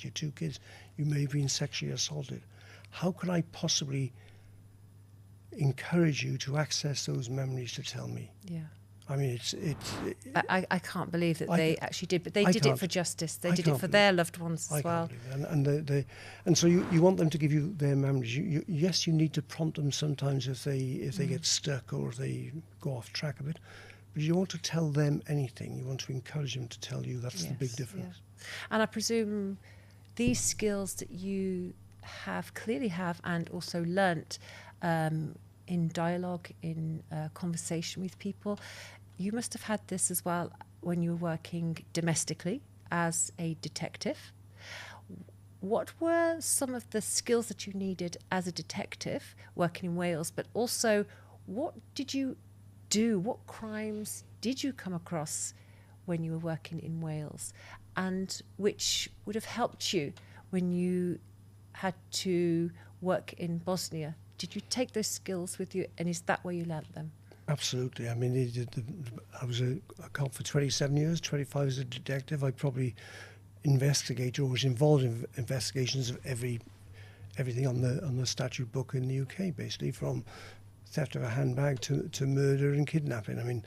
your 2 kids, you may have been sexually assaulted. How could I possibly encourage you to access those memories to tell me? Yeah. I mean, I can't believe that they actually did, but they did it for justice. They did it for their loved ones as well. And so you want them to give you their memories. Yes, you need to prompt them sometimes if they get stuck or if they go off track a bit. But you want to tell them anything. You want to encourage them to tell you. That's the big difference. Yeah. And I presume these skills that you clearly have and also learnt in dialogue, in conversation with people, you must have had this as well when you were working domestically as a detective. What were some of the skills that you needed as a detective working in Wales, but also what did you do? What crimes did you come across when you were working in Wales, and which would have helped you when you had to work in Bosnia? Did you take those skills with you, and is that where you learnt them? Absolutely. I mean, I was a cop for 27 years, 25 as a detective. I probably investigated or was involved in investigations of everything on the statute book in the UK, basically, from theft of a handbag to murder and kidnapping. I mean,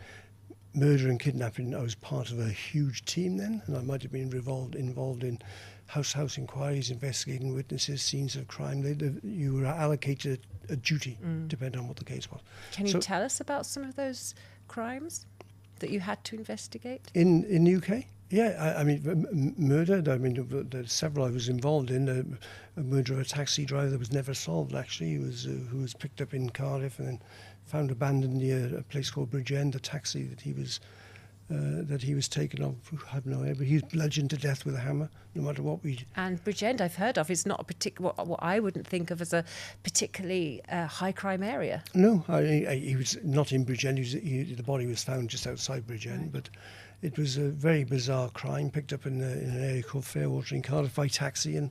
murder and kidnapping, I was part of a huge team then, and I might have been involved in house inquiries, investigating witnesses, scenes of crime. You were allocated a duty, depending on what the case was. Can you tell us about some of those crimes that you had to investigate? In the UK? Yeah, I mean, murder, I mean, there's several I was involved in. A murder of a taxi driver that was never solved, actually, who was picked up in Cardiff and then found abandoned near a place called Bridgend. The taxi that he was taken off, I have no idea, but he was bludgeoned to death with a hammer, no matter what we... And Bridgend, I've heard of, is not a particular, what I wouldn't think of as a particularly high crime area. No, he was not in Bridgend. The body was found just outside Bridgend, right. But it was a very bizarre crime, picked up in an area called Fairwater in Cardiff by taxi and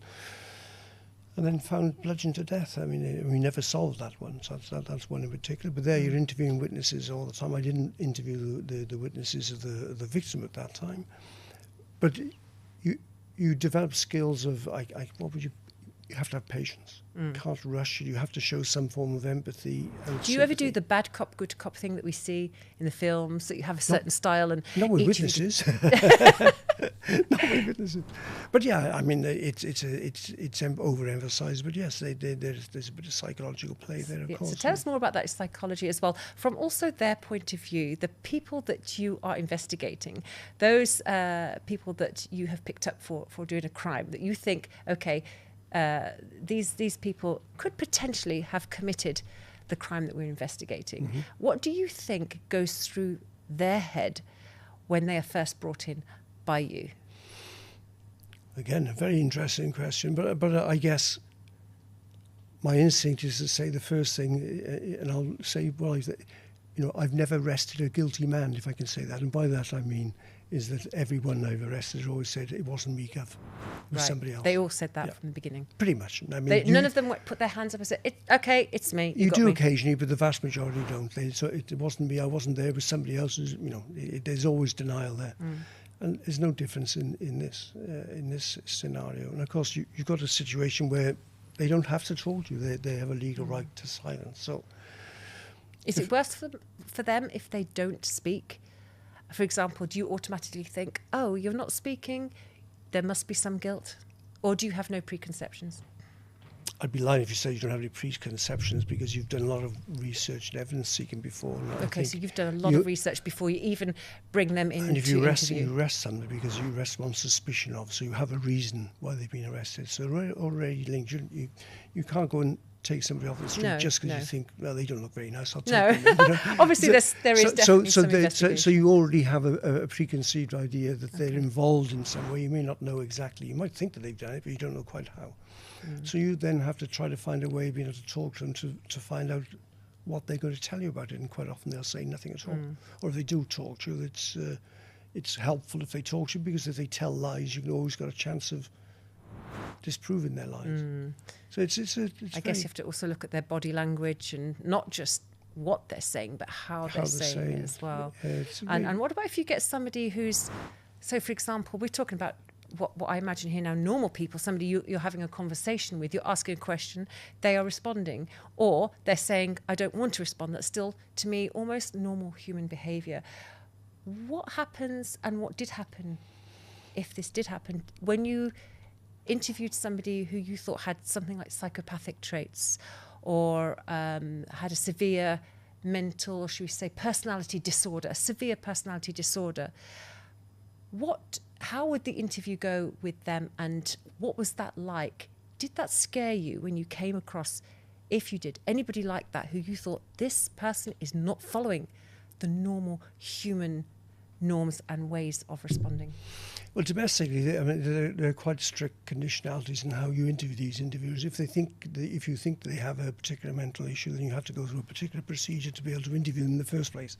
then found bludgeoned to death. I mean, we never solved that one, so that's one in particular. But there you're interviewing witnesses all the time. I didn't interview the witnesses of the victim at that time. But you develop skills of, what would you have to have patience. Can't rush. You have to show some form of empathy. Do you ever do the bad cop, good cop thing that we see in the films, that you have a certain style and... Not with witnesses. Not with witnesses. But yeah, I mean, it's overemphasized. But yes, there's a bit of psychological play there, of course. So tell us more about that psychology as well, from also their point of view, the people that you are investigating, those people that you have picked up for doing a crime, that you think, okay, these people could potentially have committed the crime that we're investigating. Mm-hmm. What do you think goes through their head when they are first brought in by you? Again, a very interesting question, but I guess my instinct is to say the first thing, and I'll say, well, I've never arrested a guilty man, if I can say that, and by that I mean is that everyone I've arrested always said it wasn't me, Gov, it was somebody else. They all said that from the beginning. Pretty much. I mean, none of them put their hands up and said, "Okay, it's me." You do occasionally, but the vast majority don't. So it wasn't me. I wasn't there. It was somebody else's. There's always denial there, and there's no difference in this scenario. And of course, you've got a situation where they don't have to talk to you. They have a legal right to silence. So, is it worse for them if they don't speak? For example, do you automatically think, oh, you're not speaking, there must be some guilt? Or do you have no preconceptions? I'd be lying if you said you don't have any preconceptions, because you've done a lot of research and evidence seeking before. Okay, so you've done a lot of research before you even bring them in. And if you arrest somebody because you arrest them on suspicion of, so you have a reason why they've been arrested. So already linked. You can't go and take somebody off the street just because you think, well, they don't look very nice. I'll take them. Obviously, there is definitely some investigation. So you already have a preconceived idea that they're involved in some way. You may not know exactly. You might think that they've done it, but you don't know quite how. So you then have to try to find a way of being able to talk to them to find out what they're going to tell you about it. And quite often they'll say nothing at all. Or if they do talk to you, it's helpful if they talk to you, because if they tell lies, you've always got a chance of disproving their lies. So it's I guess you have to also look at their body language, and not just what they're saying, but how they're saying it as well. And what about if you get somebody who's, so for example, we're talking about what I imagine here now, normal people, somebody you're having a conversation with, you're asking a question, they are responding, or they're saying, I don't want to respond. That's still, to me, almost normal human behaviour. What happens, and what did happen, if this did happen, when you interviewed somebody who you thought had something like psychopathic traits, or had a severe mental, or should we say personality disorder, a severe personality disorder? How would the interview go with them, and what was that like? Did that scare you when you came across, if you did, anybody like that who you thought, this person is not following the normal human norms and ways of responding? Well, domestically, there are quite strict conditionalities in how you interview these individuals. If you think they have a particular mental issue, then you have to go through a particular procedure to be able to interview them in the first place.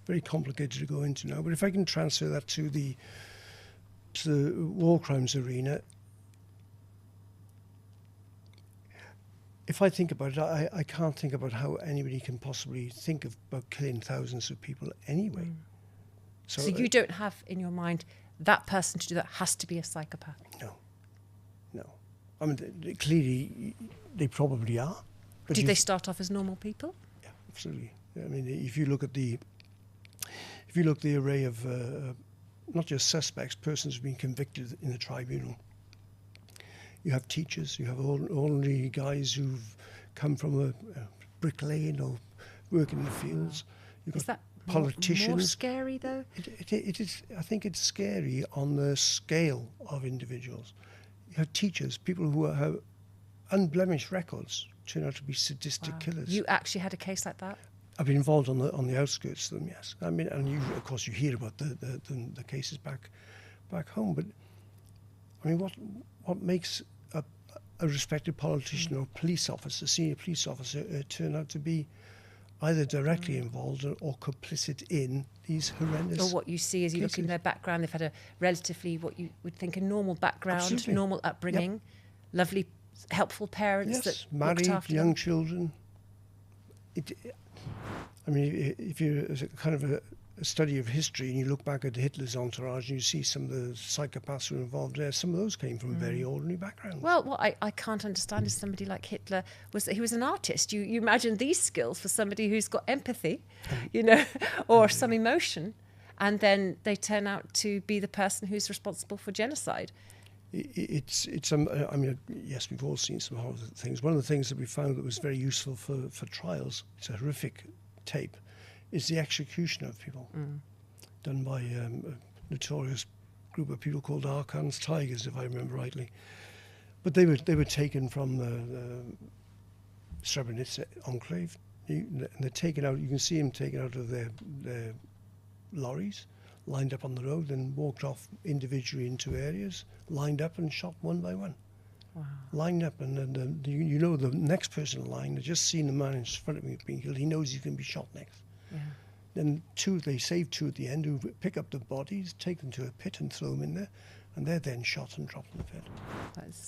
Very complicated to go into now. But if I can transfer that to the war crimes arena, if I think about it, I can't think about how anybody can possibly think about killing thousands of people anyway. So you don't have in your mind that person to do that has to be a psychopath? No. I mean, clearly, they probably are. But did they start off as normal people? Yeah, absolutely. I mean, if you look at the array of not just suspects, persons who've been convicted in the tribunal. You have teachers, you have ordinary guys who've come from a bricklaying or working in the fields. You've got politicians. More scary, though? It is. I think it's scary on the scale of individuals. You have teachers, people who have unblemished records, turn out to be sadistic killers. You actually had a case like that? I've been involved on the outskirts of them, yes. I mean, and of course you hear about the cases back home. But I mean, what makes a respected politician or police officer, senior police officer, turn out to be either directly involved or complicit in these horrendous... Or what you see as you look in their background, they've had a relatively, what you would think, a normal background, absolutely, normal upbringing, lovely, helpful parents that married, after young children. I mean, if you're kind of a study of history and you look back at Hitler's entourage and you see some of the psychopaths who were involved there, some of those came from very ordinary backgrounds. Well, what I can't understand is somebody like Hitler was that he was an artist. You imagine these skills for somebody who's got empathy, or some emotion, and then they turn out to be the person who's responsible for genocide. I mean, yes, we've all seen some horrible things. One of the things that we found that was very useful for trials, it's a horrific tape, is the execution of people done by a notorious group of people called Arkhan's Tigers, if I remember rightly. But they were taken from the Srebrenica enclave, and they're taken out. You can see them taken out of their lorries, lined up on the road, then walked off individually into areas, lined up and shot one by one. Wow. Lined up, and then the next person in line has just seen the man in front of him being killed. He knows he's going to be shot next. Yeah. Then they save two at the end who pick up the bodies, take them to a pit and throw them in there, and they're then shot and dropped in the pit.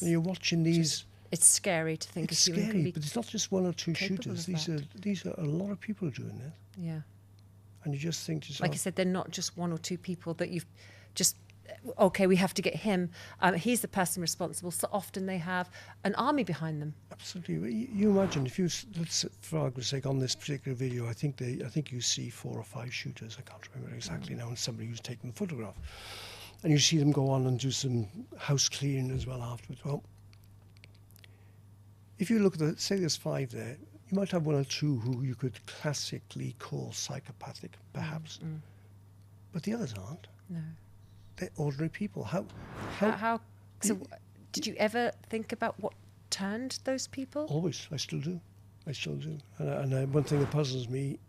And you're watching these. It's scary to think. It's scary, but it's not just one or two shooters. These are a lot of people doing this. Yeah. And you just think to yourself, like you said, they're not just one or two people that you've just. Okay, we have to get him. He's the person responsible. So often they have an army behind them. Absolutely. You imagine if let's, for argument's sake, on this particular video, I think you see 4 or 5 shooters. I can't remember exactly now. And somebody who's taking the photograph, and you see them go on and do some house cleaning as well afterwards. Well, if you look at say there's 5 there, you might have 1 or 2 who you could classically call psychopathic, perhaps, but the others aren't. No. They're ordinary people. How so did you ever think about what turned those people? Always. I still do. And one thing that puzzles me,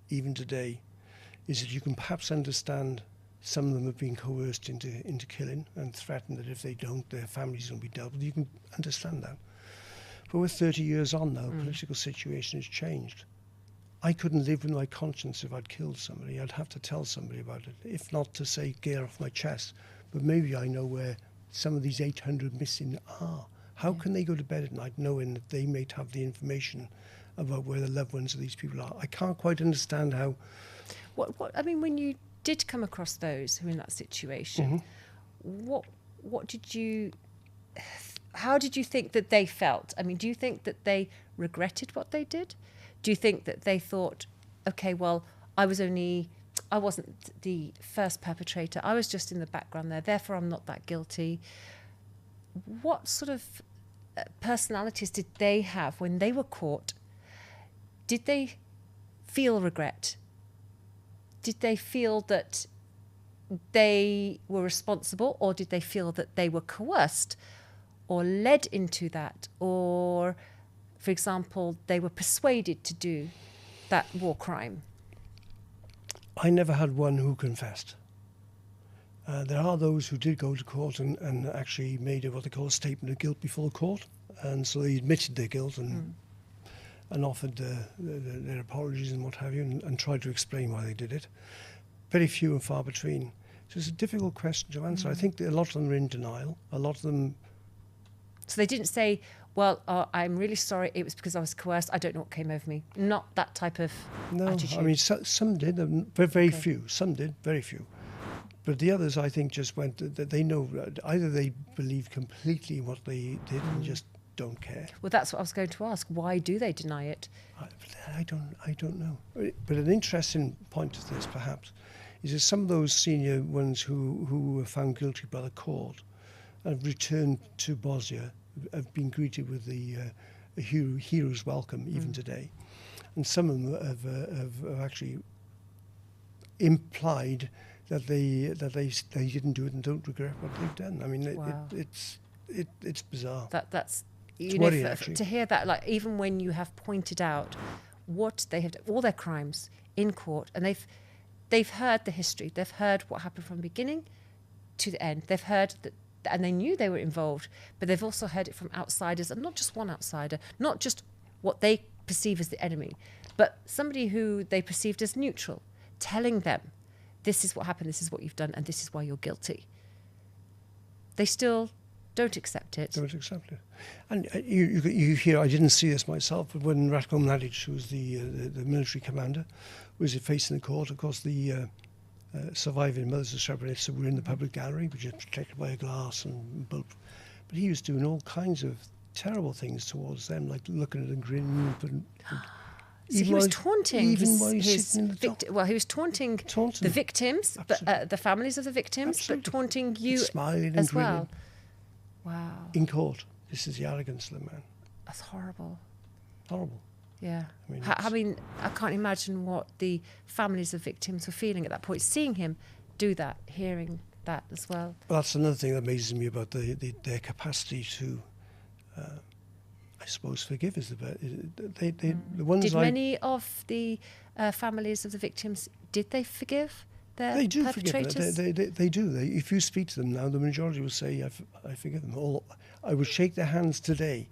even today, is that you can perhaps understand some of them have been coerced into killing and threatened that if they don't, their families will be dealt with. You can understand that. But we're 30 years on now. The political situation has changed. I couldn't live with my conscience if I'd killed somebody. I'd have to tell somebody about it, if not to say, get off my chest. But maybe I know where some of these 800 missing are. How can they go to bed at night knowing that they may have the information about where the loved ones of these people are? I can't quite understand how... I mean, when you did come across those who are in that situation, what how did you think that they felt? I mean, do you think that they regretted what they did? Do you think that they thought, okay, well, I wasn't the first perpetrator. I was just in the background there. Therefore, I'm not that guilty. What sort of personalities did they have when they were caught? Did they feel regret? Did they feel that they were responsible, or did they feel that they were coerced or led into that? Or, for example, they were persuaded to do that war crime? I never had one who confessed. There are those who did go to court and actually made what they call a statement of guilt before the court, and so they admitted their guilt and offered their apologies and what have you, and tried to explain why they did it. Very few and far between. So it's a difficult question to answer. I think that a lot of them are in denial. A lot of them... So they didn't say, well, I'm really sorry, it was because I was coerced, I don't know what came over me. Not that type of attitude. I mean, some did, very few. Some did, very few. But the others, I think, just went that they know, either they believe completely in what they did and just don't care. Well, that's what I was going to ask. Why do they deny it? I don't know. But an interesting point of this, perhaps, is that some of those senior ones who were found guilty by the court have returned to Bosnia, have been greeted with the hero's welcome even today. And some of them have actually implied that they didn't do it and don't regret what they've done. I mean, Wow. it's bizarre. That's It's you know, worrying, actually. to hear that, like, even when you have pointed out what they have, all their crimes in court, and they've heard the history, they've heard what happened from the beginning to the end, they've heard that, and they knew they were involved, but they've also heard it from outsiders, and not just one outsider, not just what they perceive as the enemy, but somebody who they perceived as neutral, telling them, this is what happened, this is what you've done, and this is why you're guilty. They still don't accept it. Don't accept it. And you hear, I didn't see this myself, but when Ratko Mladic, who was the military commander, was facing the court, of course, the surviving mothers of Srebrenica were in the public gallery, which is protected by a glass and bulb. But he was doing all kinds of terrible things towards them, like looking at them grinning. So he was taunting his victim. Well, he was taunting the victims, the families of the victims, Absolutely. but taunting you smiling as and grinning. well. Wow. In court. This is the arrogance of the man. That's horrible. Horrible. Yeah. I mean, I can't imagine what the families of victims were feeling at that point, seeing him do that, hearing that as well. Well, that's another thing that amazes me about their capacity to, I suppose, forgive is the ones. Did many of the families of the victims, did they forgive their They do perpetrators? forgive them. They do. If you speak to them now, the majority will say, I forgive them. All, I would shake their hands today.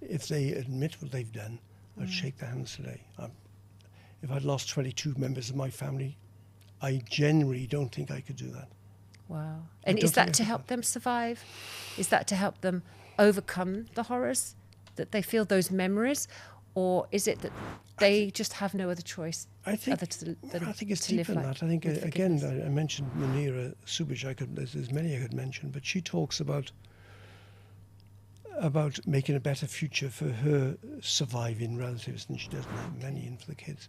If they admit what they've done, I'd shake their hands today. If I'd lost 22 members of my family, I genuinely don't think I could do that. Wow. And is that to help them survive? Is that to help them overcome the horrors that they feel, those memories? Or is it that they just have no other choice I think it's deeper than that. I think, again, I mentioned Munira Subic. There's many I could mention, but she talks about making a better future for her surviving relatives, and she doesn't have many in for the kids.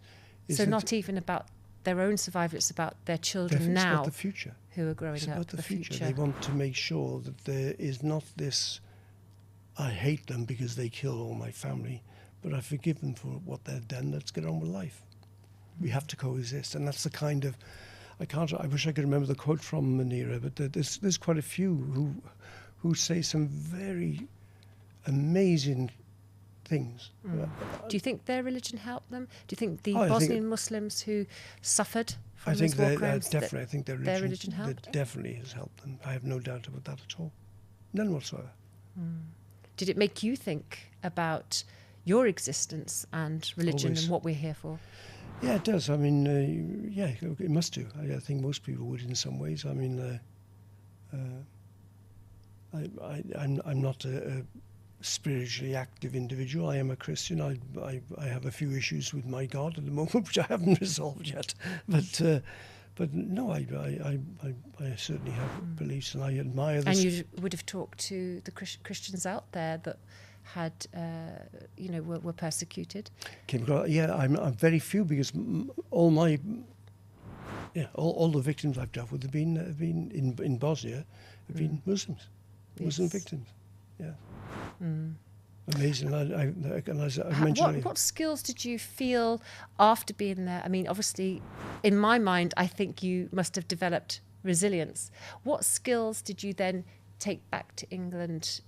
So not even about their own survival, it's about their children now. It's about the future. Who are growing up. It's about the future. They want to make sure that there is not this, I hate them because they kill all my family, but I forgive them for what they've done. Let's get on with life. We have to coexist, and that's the kind of, I wish I could remember the quote from Munira, but there's quite a few who say some very amazing things. Do you think their religion helped them? Do you think the Bosnian Muslims who suffered from these war crimes, definitely, I think their religion helped? Definitely has helped them. I have no doubt about that at all. None whatsoever. Did it make you think about your existence and religion Always. and what we're here for? Yeah, it does. I mean, yeah, it must do. I think most people would in some ways. I mean, I'm not a spiritually active individual. I am a Christian. I have a few issues with my God at the moment, which I haven't resolved yet. But But no, I certainly have beliefs, and I admire And this. you would have talked to the Christians out there that had, were persecuted. Yeah, I'm very few, because all my, all the victims I've dealt with have been in Bosnia, have been Muslim Yes. victims. Yeah. Amazing. And as I mentioned earlier, What skills did you feel after being there? I mean, obviously, in my mind, I think you must have developed resilience. What skills did you then take back to England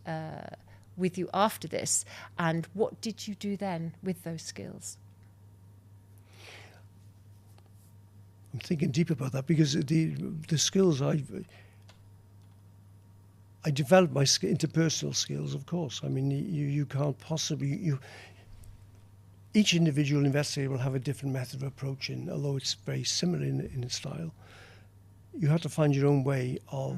with you after this? And what did you do then with those skills? I'm thinking deep about that, because the skills I developed my interpersonal skills, of course. I mean, you can't possibly each individual investigator will have a different method of approaching, although it's very similar in style. You have to find your own way of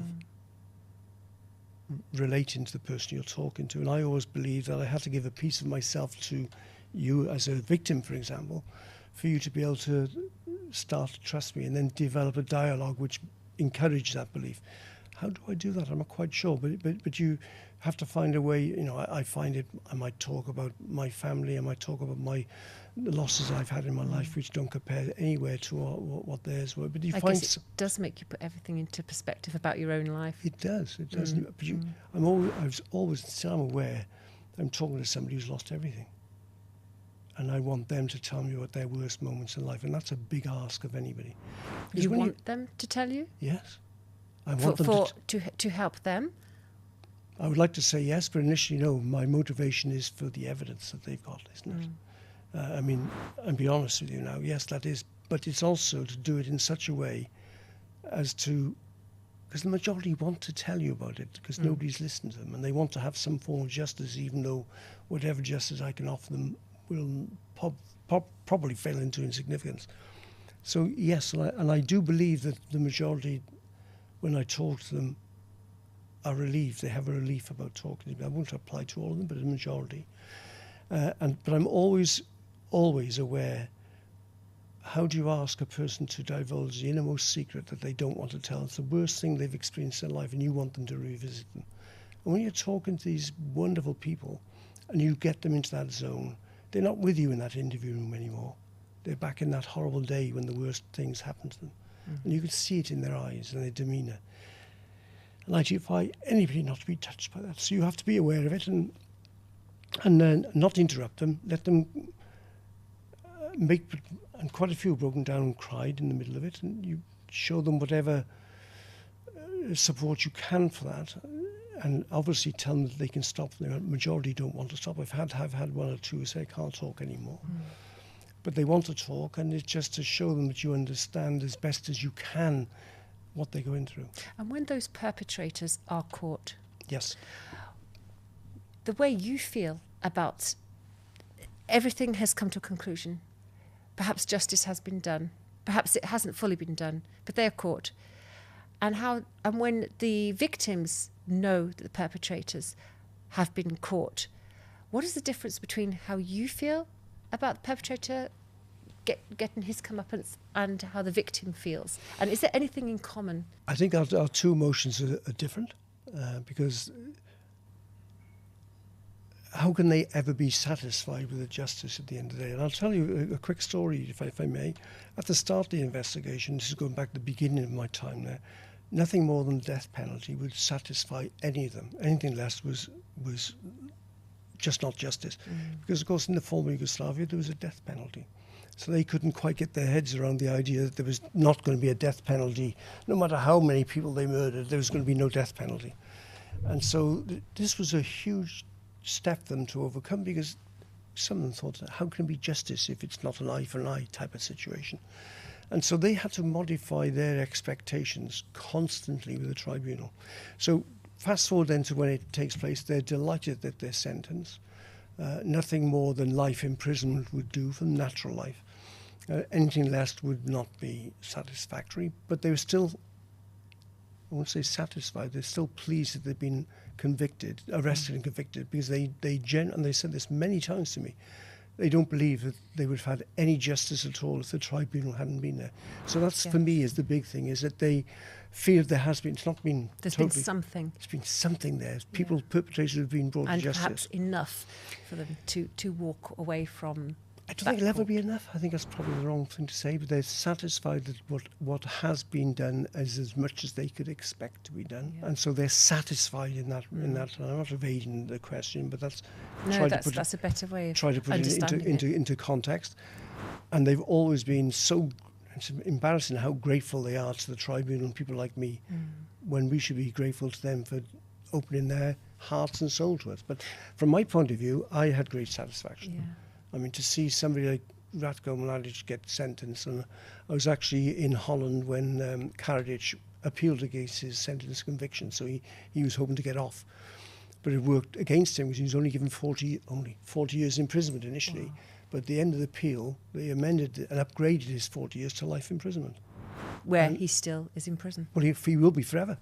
relating to the person you're talking to. And I always believed that I had to give a piece of myself to you as a victim, for example, for you to be able to start to trust me, and then develop a dialogue which encouraged that belief. How do I do that? I'm not quite sure, but you have to find a way. I find it. I might talk about my family. I might talk about the losses I've had in my life, which don't compare anywhere to what theirs were. But I guess it does make you put everything into perspective about your own life. It does. It does. But I'm aware I'm talking to somebody who's lost everything, and I want them to tell me about their worst moments in life, and that's a big ask of anybody. You want them to tell you? Yes. I want them to help them? I would like to say yes, but initially, no. My motivation is for the evidence that they've got, isn't it? I mean, and be honest with you now, yes, that is, but it's also to do it in such a way as to, because the majority want to tell you about it, because nobody's listened to them, and they want to have some form of justice, even though whatever justice I can offer them will probably fail into insignificance. So yes, and I do believe that the majority, when I talk to them, are relieved. They have a relief about talking to me. I won't apply to all of them, but a majority. But I'm always aware, how do you ask a person to divulge the innermost secret that they don't want to tell? It's the worst thing they've experienced in their life, and you want them to revisit them. And when you're talking to these wonderful people and you get them into that zone, they're not with you in that interview room anymore. They're back in that horrible day when the worst things happen to them. And you can see it in their eyes and their demeanour. And I defy anybody not to be touched by that. So you have to be aware of it and not interrupt them. Let them and quite a few have broken down and cried in the middle of it. And you show them whatever support you can for that. And obviously tell them that they can stop. The majority don't want to stop. I've had one or two who say, I can't talk anymore. But they want to talk, and it's just to show them that you understand as best as you can what they're going through. And when those perpetrators are caught, yes, the way you feel about everything has come to a conclusion. Perhaps justice has been done. Perhaps it hasn't fully been done, but they are caught. And when the victims know that the perpetrators have been caught, what is the difference between how you feel about the perpetrator getting his comeuppance and how the victim feels? And is there anything in common? I think our two emotions are different, because how can they ever be satisfied with the justice at the end of the day? And I'll tell you a quick story, if I may. At the start of the investigation, this is going back to the beginning of my time there, nothing more than the death penalty would satisfy any of them. Anything less was just not justice. Because, of course, in the former Yugoslavia, there was a death penalty. So they couldn't quite get their heads around the idea that there was not going to be a death penalty. No matter how many people they murdered, there was going to be no death penalty. And so this was a huge step for them to overcome, because some of them thought, how can it be justice if it's not an eye for an eye type of situation? And so they had to modify their expectations constantly with the tribunal. So fast forward then to when it takes place, they're delighted that they're sentenced. Nothing more than life imprisonment would do for them, natural life. Anything less would not be satisfactory, but they were still, I won't say satisfied, they're still pleased that they've been arrested and convicted, because and they said this many times to me, They don't believe that they would have had any justice at all if the tribunal hadn't been there. So that's, for me, is the big thing, is that they feel there has been, it's not been There's totally, been something. there's been something there. People, perpetrators have been brought And to justice. perhaps enough for them to walk away from. I don't think it'll ever be enough. I think that's probably the wrong thing to say, but they're satisfied that what has been done is as much as they could expect to be done, and so they're satisfied in that. In that, and I'm not evading the question, but that's That's a better way of try to put it understanding into context. And they've always been so. It's embarrassing how grateful they are to the tribunal and people like me, when we should be grateful to them for opening their hearts and soul to us. But from my point of view, I had great satisfaction. Yeah. I mean, to see somebody like Ratko Mladic get sentenced, and I was actually in Holland when Karadzic appealed against his sentence conviction, so he was hoping to get off. But it worked against him because he was only given 40 years imprisonment initially. Wow. But at the end of the appeal, they amended and upgraded his 40 years to life imprisonment. Where he still is in prison. Well, he will be forever.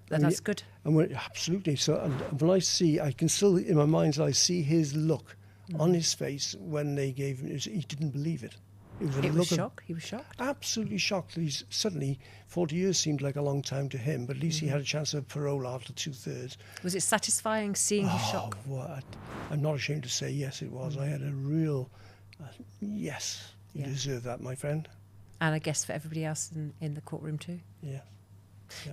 That's good. And absolutely. So and when I can still, in my mind's eye, see his look on his face when they gave him, he didn't believe it. It was shock. He was shocked. Absolutely shocked that he's suddenly, 40 years seemed like a long time to him, but at least he had a chance of parole after 2/3. Was it satisfying seeing his shock? What? I'm not ashamed to say yes, it was. I had a real, yes, you deserve that, my friend. And I guess for everybody else in the courtroom too. Yeah.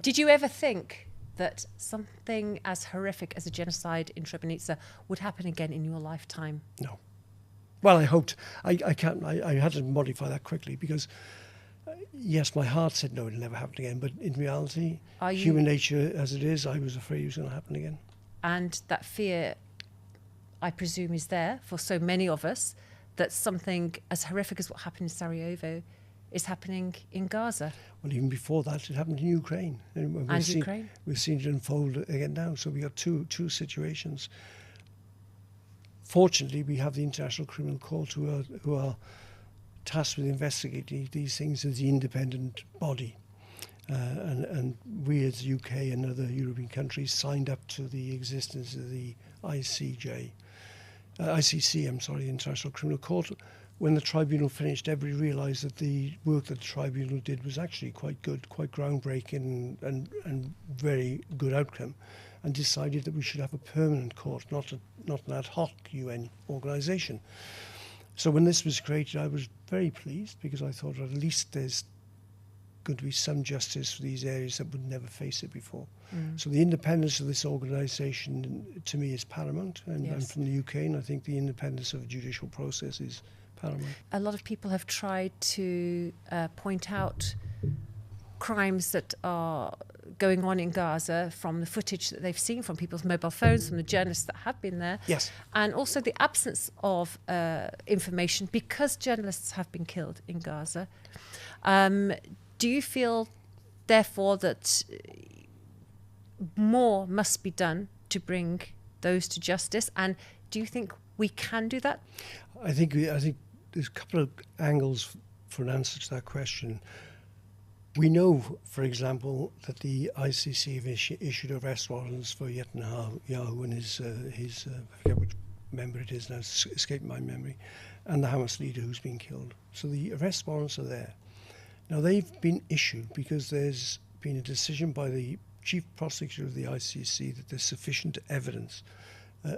Did you ever think that something as horrific as a genocide in Srebrenica would happen again in your lifetime? No. Well, I hoped. I had to modify that quickly because, yes, my heart said no, it'll never happen again. But in reality, human nature as it is, I was afraid it was going to happen again. And that fear, I presume, is there for so many of us, that something as horrific as what happened in Sarajevo is happening in Gaza. Well, even before that, it happened in Ukraine. And Ukraine. We've seen it unfold again now. So we got two situations. Fortunately, we have the International Criminal Court who are tasked with investigating these things as the independent body. And we as the UK and other European countries signed up to the existence of the ICC, the International Criminal Court. When the tribunal finished, everybody realised that the work that the tribunal did was actually quite good, quite groundbreaking and very good outcome, and decided that we should have a permanent court, not an ad hoc UN organisation. So when this was created, I was very pleased because I thought at least there's going to be some justice for these areas that would never face it before. So the independence of this organisation, to me, is paramount. And I'm from the UK, and I think the independence of the judicial process is paramount. A lot of people have tried to point out crimes that are going on in Gaza from the footage that they've seen from people's mobile phones, from the journalists that have been there. Yes. And also the absence of information because journalists have been killed in Gaza. Do you feel, therefore, that more must be done to bring those to justice? And do you think we can do that? I think there's a couple of angles for an answer to that question. We know, for example, that the ICC have issued arrest warrants for Netanyahu and his I forget which member it is now, it's escaped my memory, and the Hamas leader who's been killed. So the arrest warrants are there. Now, they've been issued because there's been a decision by the chief prosecutor of the ICC that there's sufficient evidence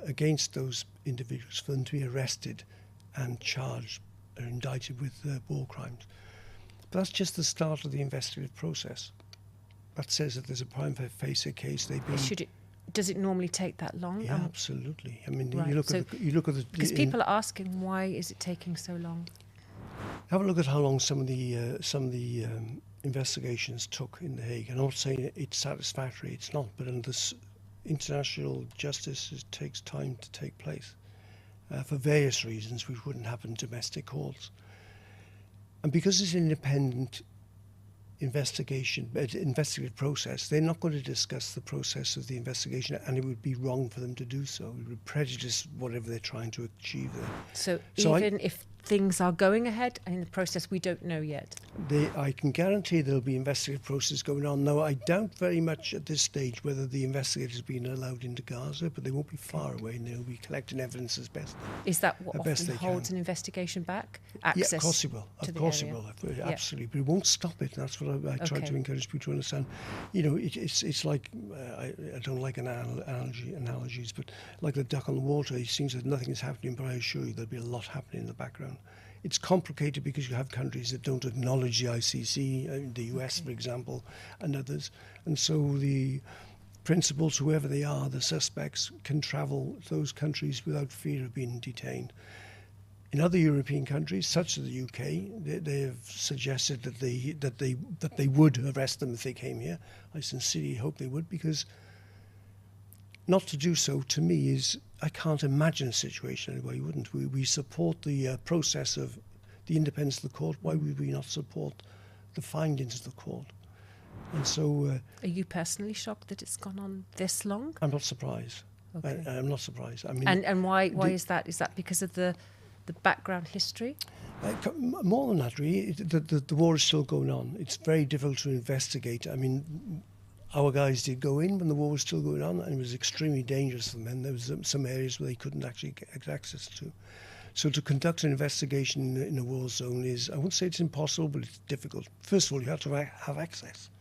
against those individuals for them to be arrested and charged or indicted with war crimes. But that's just the start of the investigative process. That says that there's a prima facie case. Does it normally take that long? Yeah, absolutely. I mean, right. you look at the because people are asking, why is it taking so long? Have a look at how long some of the investigations took in The Hague. I'm not saying it's satisfactory. It's not. But in this international justice, it takes time to take place for various reasons, which wouldn't happen in domestic courts. And because it's an independent investigative process, they're not going to discuss the process of the investigation, and it would be wrong for them to do so. It would prejudice whatever they're trying to achieve there. So even if things are going ahead, and in the process we don't know yet? I can guarantee there'll be investigative process going on. Now, I doubt very much at this stage whether the investigators have been allowed into Gaza, but they won't be far away, and they'll be collecting evidence as best. Is that what As best often they holds can. an investigation back? Yeah, Access of course it will. to Of the course area? it will. Absolutely. But it won't stop it. That's what I try Okay. to encourage people to understand. You know, it's like, I don't like analogies, but like the duck on the water, it seems that nothing is happening, but I assure you there'll be a lot happening in the background. It's complicated because you have countries that don't acknowledge the ICC, the US, for example, and others. And so the principals, whoever they are, the suspects, can travel to those countries without fear of being detained. In other European countries, such as the UK, they have suggested that they would arrest them if they came here. I sincerely hope they would, because not to do so, to me, is, I can't imagine a situation where you wouldn't. We support the process of the independence of the court. Why would we not support the findings of the court? And so Are you personally shocked that it's gone on this long? I'm not surprised. Okay. I'm not surprised. I mean, And why is that? Is that because of the background history? more than that, really, the war is still going on. It's very difficult to investigate. I mean, our guys did go in when the war was still going on, and it was extremely dangerous for them. There was some areas where they couldn't actually get access to. So to conduct an investigation in a war zone is, I wouldn't say it's impossible, but it's difficult. First of all, you have to have access.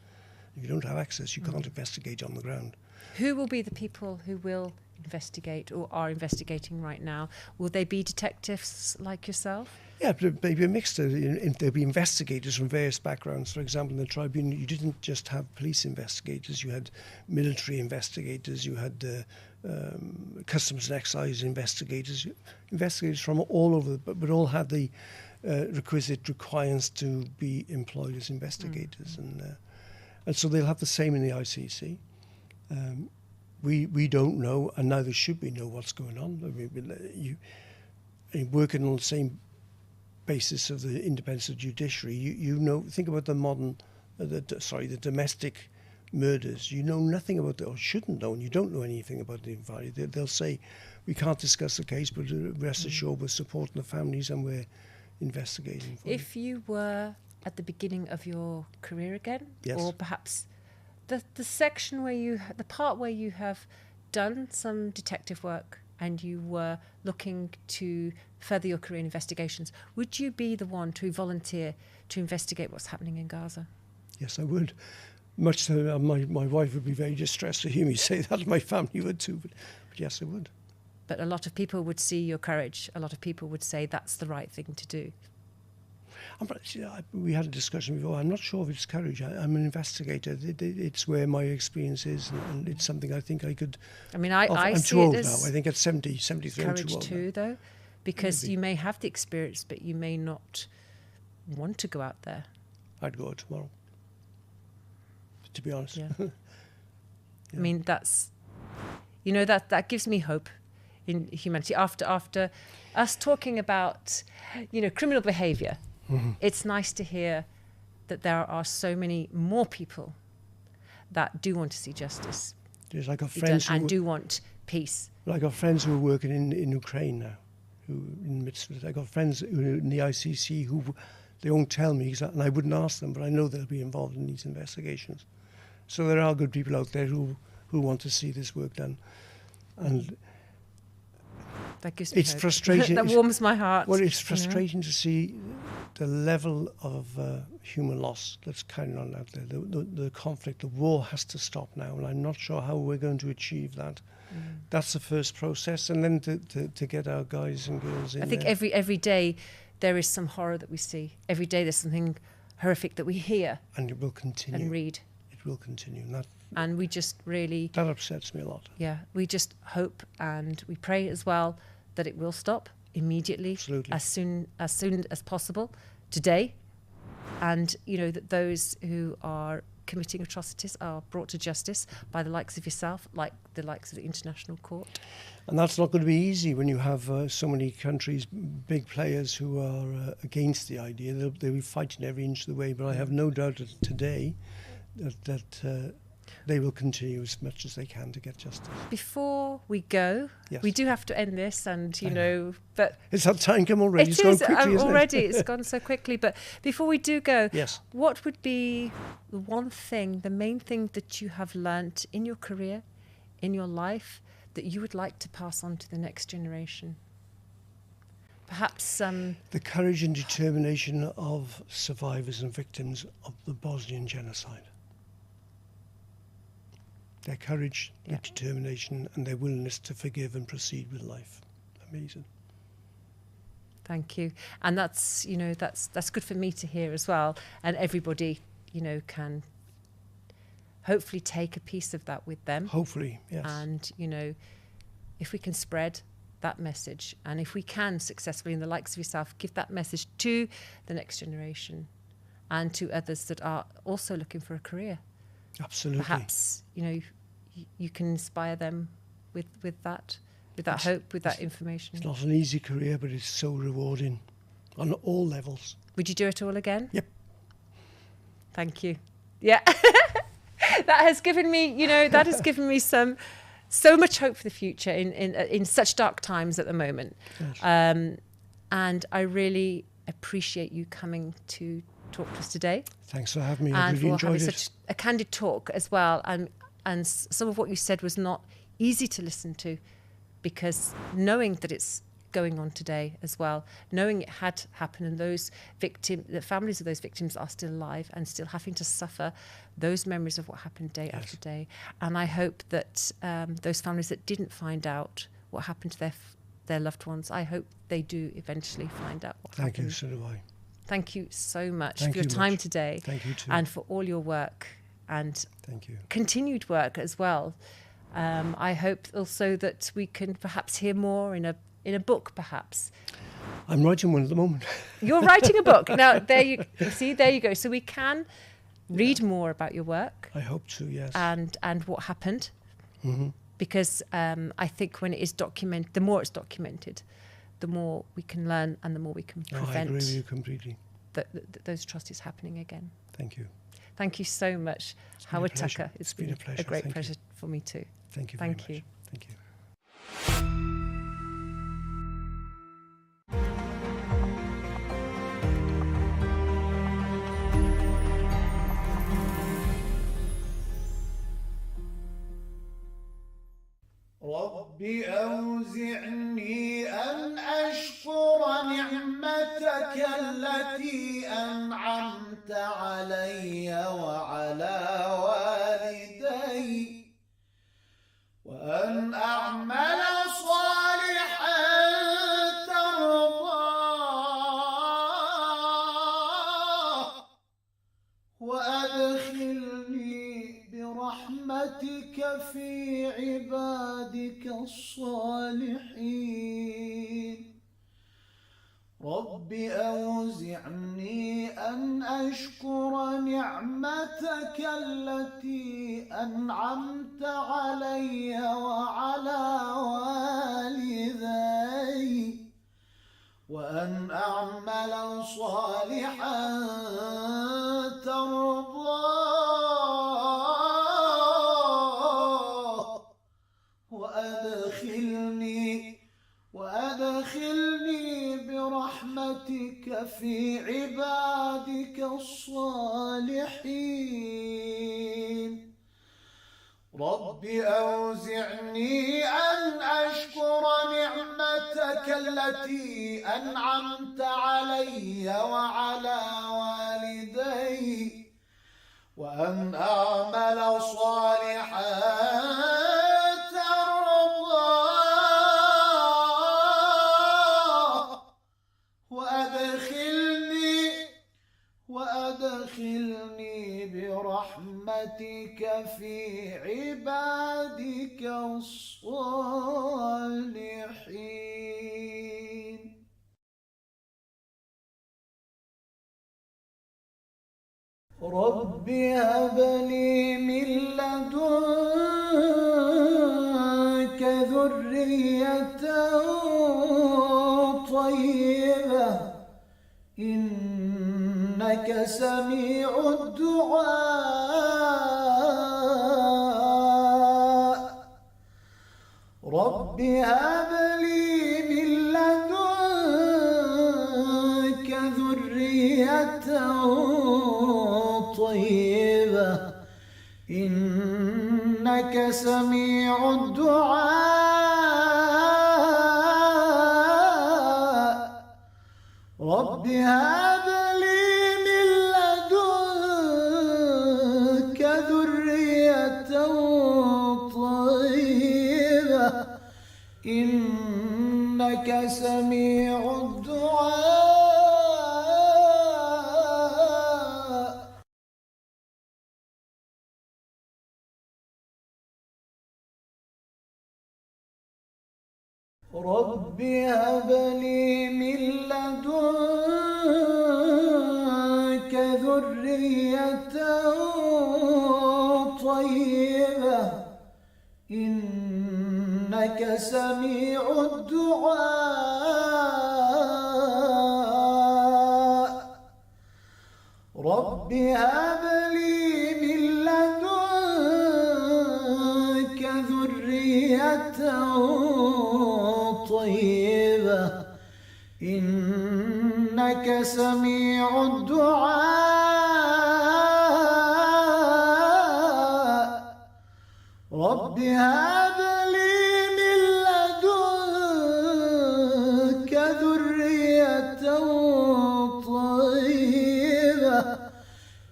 If you don't have access, you can't investigate on the ground. Who will be the people who will investigate or are investigating right now? Will they be detectives like yourself? Yeah, but maybe a mixture. There'll be investigators from various backgrounds. For example, in the tribunal, you didn't just have police investigators. You had military investigators. You had customs and excise investigators. Investigators from all over, but all had the requisite requirements to be employed as investigators. And so they'll have the same in the ICC. We don't know, and neither should we know what's going on. I mean, working on the same basis of the independence of judiciary, you know, think about the domestic murders. You know nothing about or shouldn't know, and you don't know anything about the environment. They'll say, we can't discuss the case, but rest assured we're supporting the families and we're investigating for If you were at the beginning of your career again, Yes. or perhaps the section where the part where you have done some detective work and you were looking to further your career in investigations, would you be the one to volunteer to investigate what's happening in Gaza? Yes, I would. Much so, my wife would be very distressed to hear me say that. My family would too, but yes, I would. But a lot of people would see your courage. A lot of people would say that's the right thing to do. We had a discussion before. I'm not sure if it's courage. I'm an investigator. It's where my experience is, and it's something I think I could. I mean, I'm I too see old it as now. I think at 73, I'm too courage old. too, though, because Maybe. you may have the experience, but you may not want to go out there. I'd go out tomorrow, to be honest. Yeah. Yeah. I mean, that's, you know, that gives me hope in humanity. After us talking about, you know, criminal behaviour, it's nice to hear that there are so many more people that do want to see justice There's like our be done friends and do want peace. like our friends who are working in Ukraine now, who in the midst of it. I got friends who are in the ICC who they won't tell me exactly, and I wouldn't ask them, but I know they'll be involved in these investigations. So there are good people out there who want to see this work done, and That gives me it's hope. frustrating. That warms my heart. Well, it's you know. frustrating to see the level of human loss that's carrying on out there. The conflict, the war has to stop now, and I'm not sure how we're going to achieve that. That's the first process, and then to get our guys and girls in I think there. every day there is some horror that we see. Every day there's something horrific that we hear And it will continue. and read. It will continue. And And we just really, that upsets me a lot. yeah, we just hope and we pray as well that it will stop immediately, Absolutely. as soon as possible, today. And, you know, that those who are committing atrocities are brought to justice by the likes of yourself, like the likes of the International Court. And that's not going to be easy when you have so many countries, big players who are against the idea. They'll be fighting every inch of the way. But I have no doubt that today that they will continue as much as they can to get justice. Before we go, Yes. we do have to end this, and I know. but It's that time come already. it It's gone is quickly, isn't already. it? It's gone so quickly. But before we do go, Yes. what would be the one thing, the main thing that you have learnt in your career, in your life, that you would like to pass on to the next generation? Perhaps The courage and determination of survivors and victims of the Bosnian genocide. Their courage, Yeah. their determination, and their willingness to forgive and proceed with life. Amazing. Thank you. And that's, that's good for me to hear as well. And everybody, can hopefully take a piece of that with them. Hopefully, yes. And, if we can spread that message, and if we can successfully, in the likes of yourself, give that message to the next generation and to others that are also looking for a career. Absolutely. Perhaps, you can inspire them with that hope, with that information. It's not an easy career, but it's so rewarding on all levels. Would you do it all again? Yep. Thank you. Yeah. That has given me so much hope for the future in such dark times at the moment. Yes. And I really appreciate you coming to talk to us today. Thanks for having me. I And really for having enjoyed it. such a candid talk as well. And some of what you said was not easy to listen to, because knowing that it's going on today as well, knowing it had happened, and the families of those victims are still alive and still having to suffer those memories of what happened day after day. And I hope that those families that didn't find out what happened to their loved ones, I hope they do eventually find out what happened. Thank you, so do I. Thank you so much Thank for your you time much. today. Thank you too. And for all your work and Thank you. continued work as well. I hope also that we can perhaps hear more in a book, perhaps. I'm writing one at the moment. You're writing a book. Now, there you go. So we can read more about your work I hope to, yes. and what happened. Mm-hmm. Because I think when it is documented, the more it's documented, the more we can learn and the more we can I agree prevent with you completely. those atrocities happening again. Thank you. Thank you so much, been a Howard pleasure. Tucker. It's been a pleasure. great Thank you. pleasure for me too. Thank you very Thank much. you. Thank you. رب أوزعني أن أشكر نعمتك التي أنعمت علي وعلى والدي وأن أعمل صالحا ترضاه وأدخلني برحمتك في عبادك الصالحين رب أوزعني أن أشكر نعمتك التي أنعمت علي وعلى والدي وأن أعمل صالحا ترضاه وأدخلني برحمتك في عبادك الصالحين رب أوزعني أن أشكر نعمتك التي أنعمت علي وعلى والدي وأن أعمل صالحا ترضاه وأدخلني برحمتك في عبادك الصالحين رب هب لي من لدنك ذرية طيبة إنك سميع الدعاء رب هب لي من لدنك ذرية طيبة إنك سميع الدعاء رب هب لي من لدنك ذرية طيبة إنك سميع الدعاء رب هب لي من لدنك ذرية طيبة إنك سميع الدعاء رب هب لي من لدنك ذرية طيبة إنك سميع الدعاء رب هب لي من لدنك ذرية طيبة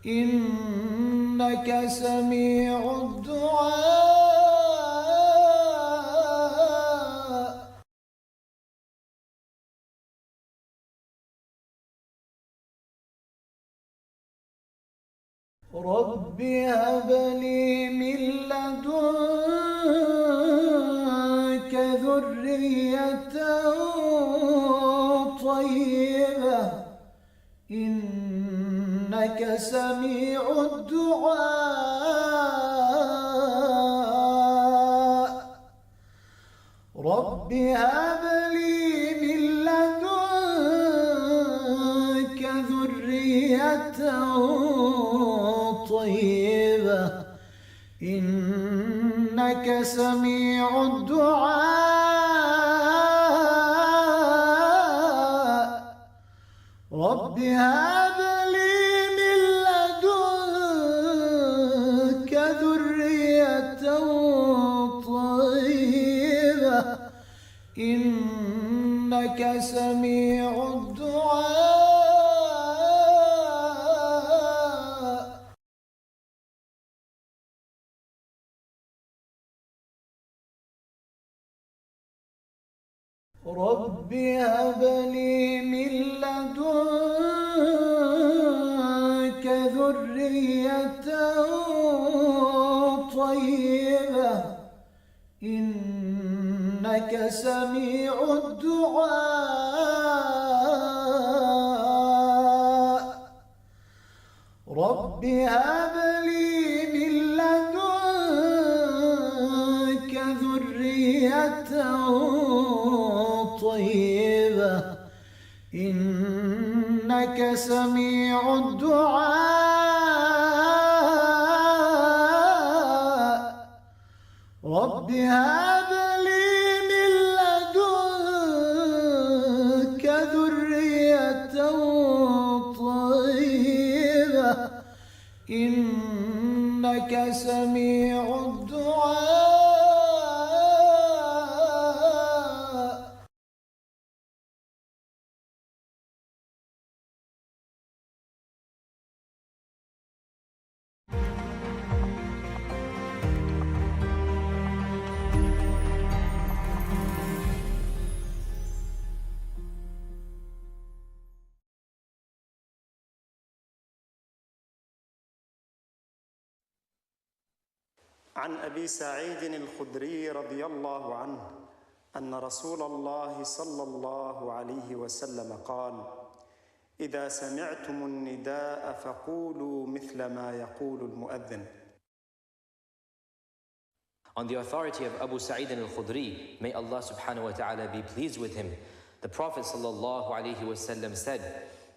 إنك سميع الدعاء رب هب لي من لدنك ذرية طيبة إنك سميع الدعاء رب هب لي من لدنك ذرية طيبة إنك سميع الدعاء رب هب لي من لدنك ذرية طيبة إنك سميع الدعاء رب هب لي من لدنك ذرية طيبة إنك سميع الدعاء رب هب لي من لدنك ذرية طيبة إنك سميع الدعاء رب هب لي من لدنك ذرية طيبة إنك سميع الدعاء عن أبي سعيد الخدري رضي الله عنه أن رسول الله صلى الله عليه وسلم قال: إذا سمعتم النداء فقولوا مثل ما يقول المؤذن. On the authority of Abu Sa'id al-Khudri, may Allah subhanahu wa ta'ala be pleased with him, the Prophet sallallahu alayhi wasallam said,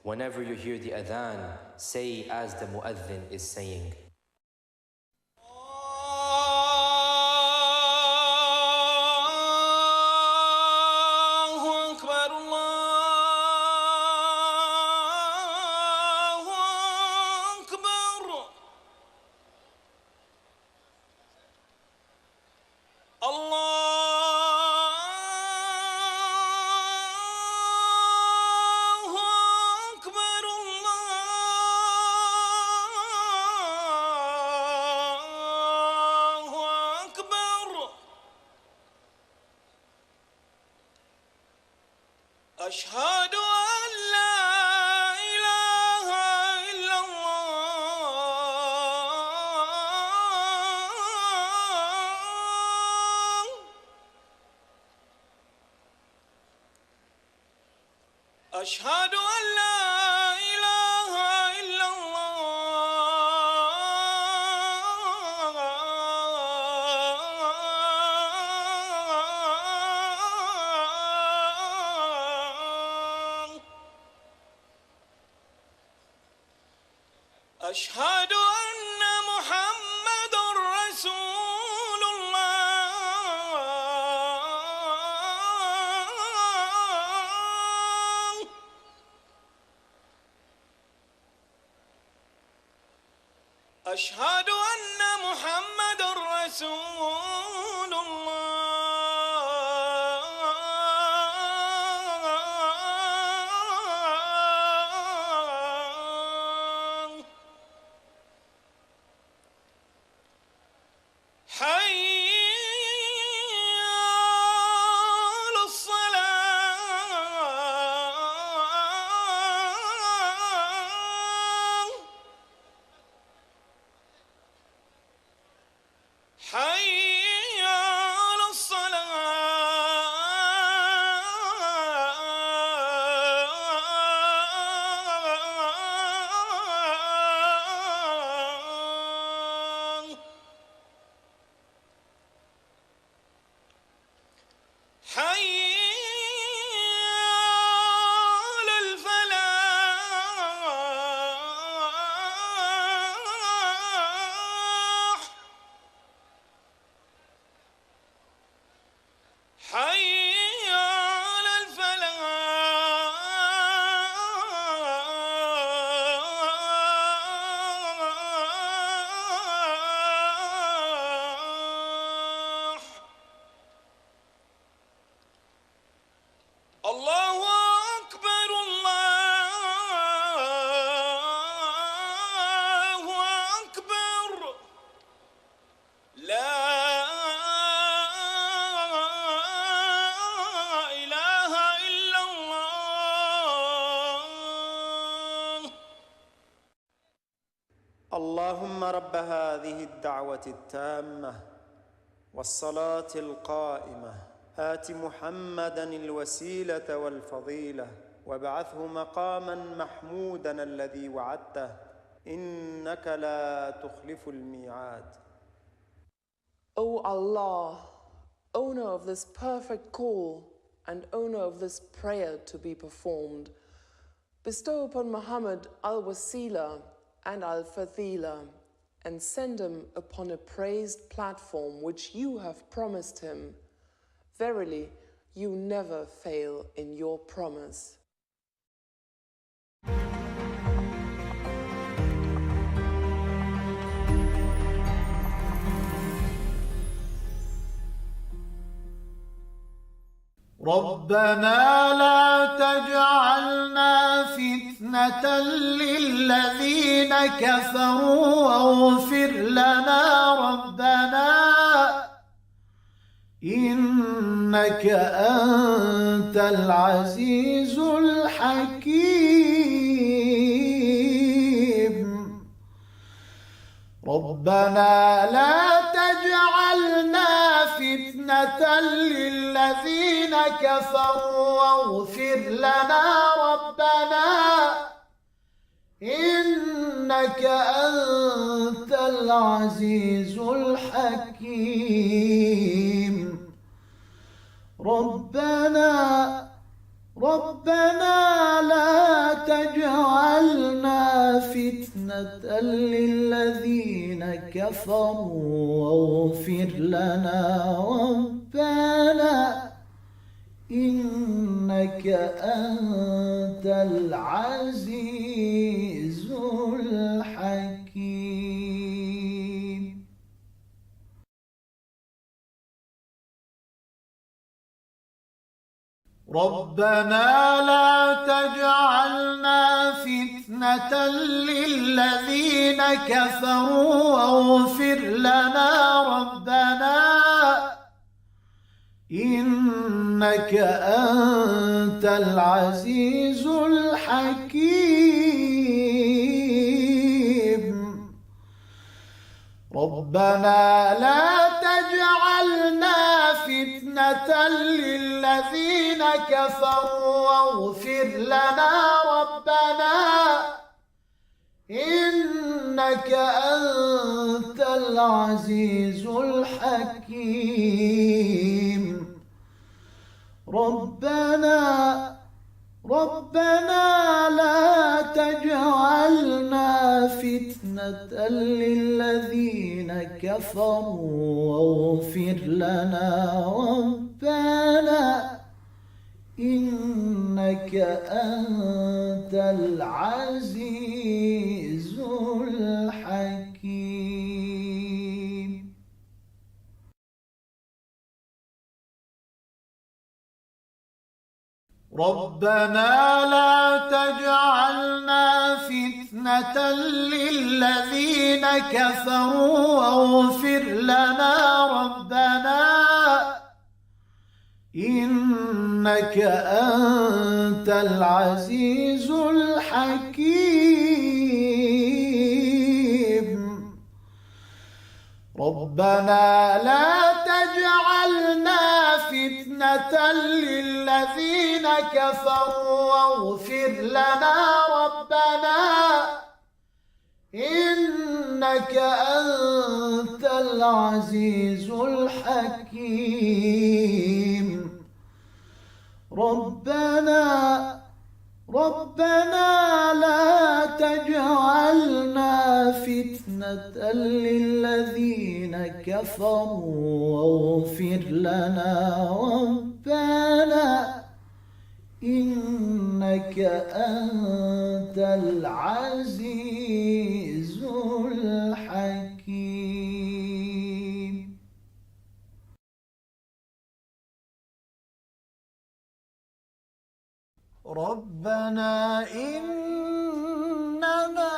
whenever you hear the adhan, say as the mu'adhin is saying. أشهد أن لا إله إلا الله أشهد أن لا إله إلا الله أشهد أن محمد رسول الله أشهد أن محمد رسول الله حي على الصلاة حي على الصلاة حي على الفلاح حي على الفلاح الله أكبر الله أكبر لا إله إلا الله اللهم رب هذه الدعوة التامة والصلاة القائمة آت محمدا الوسيلة والفضيلة وابعثه مقاما محمودا الذي وعدته إنك لا تخلف الميعاد. O Allah, owner of this perfect call and owner of this prayer to be performed, bestow upon Muhammad al-Wasila and al-Fadila and send him upon a praised platform which you have promised him. Verily, you never fail in your promise. ربنا لا تجعلنا فتنة للذين كفروا واغفر لنا ربنا إنك أنت العزيز الحكيم ربنا لا تجعلنا فتنة للذين كفروا واغفر لنا ربنا إنك أنت العزيز الحكيم ربنا لا تجعلنا فتنة للذين كفروا واغفر لنا ربنا إنك أنت العزيز الحكيم ربنا لا تجعلنا فتنة للذين كفروا واغفر لنا ربنا إنك أنت العزيز الحكيم ربنا لا تجعلنا فتنة للذين كفروا واغفر لنا ربنا إنك أنت العزيز الحكيم ربنا لا تجعلنا فتنة للذين كفروا واغفر لنا ربنا إنك أنت العزيز الحكيم ربنا لا تجعلنا فتنة للذين كفروا واغفر لنا ربنا إنك أنت العزيز الحكيم ربنا لا تجعلنا فتنة للذين كفروا واغفر لنا ربنا إنك أنت العزيز الحكيم ربنا لا تجعلنا فتنة للذين كفروا واغفر لنا ربنا إنك أنت العزيز الحكيم ربنا إننا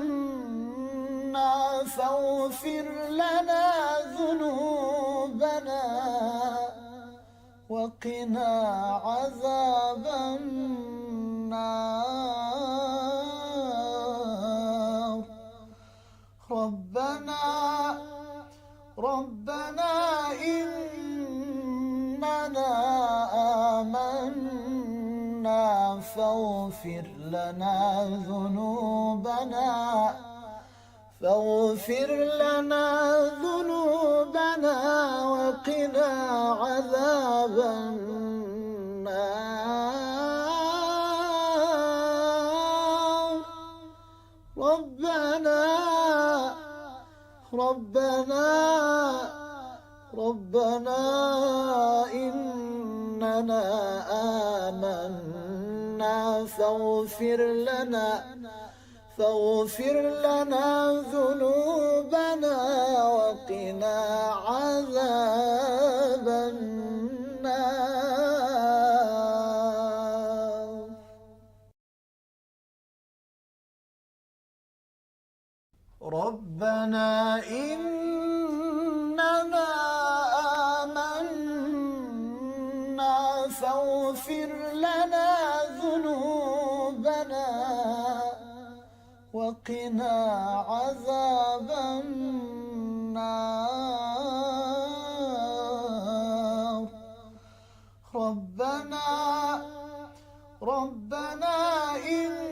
آمنا فاغفر لنا ذنوبنا وقنا عذاب النار ربنا إننا آمنا فاغفر لنا ذنوبنا وقنا عذاب النار ربنا إننا آمنا فاغفر لنا ذنوبنا وقنا عذاب النار ربنا إننا آمنا فاغفر لنا ذنوبنا وقنا عذاب النار ربنا إننا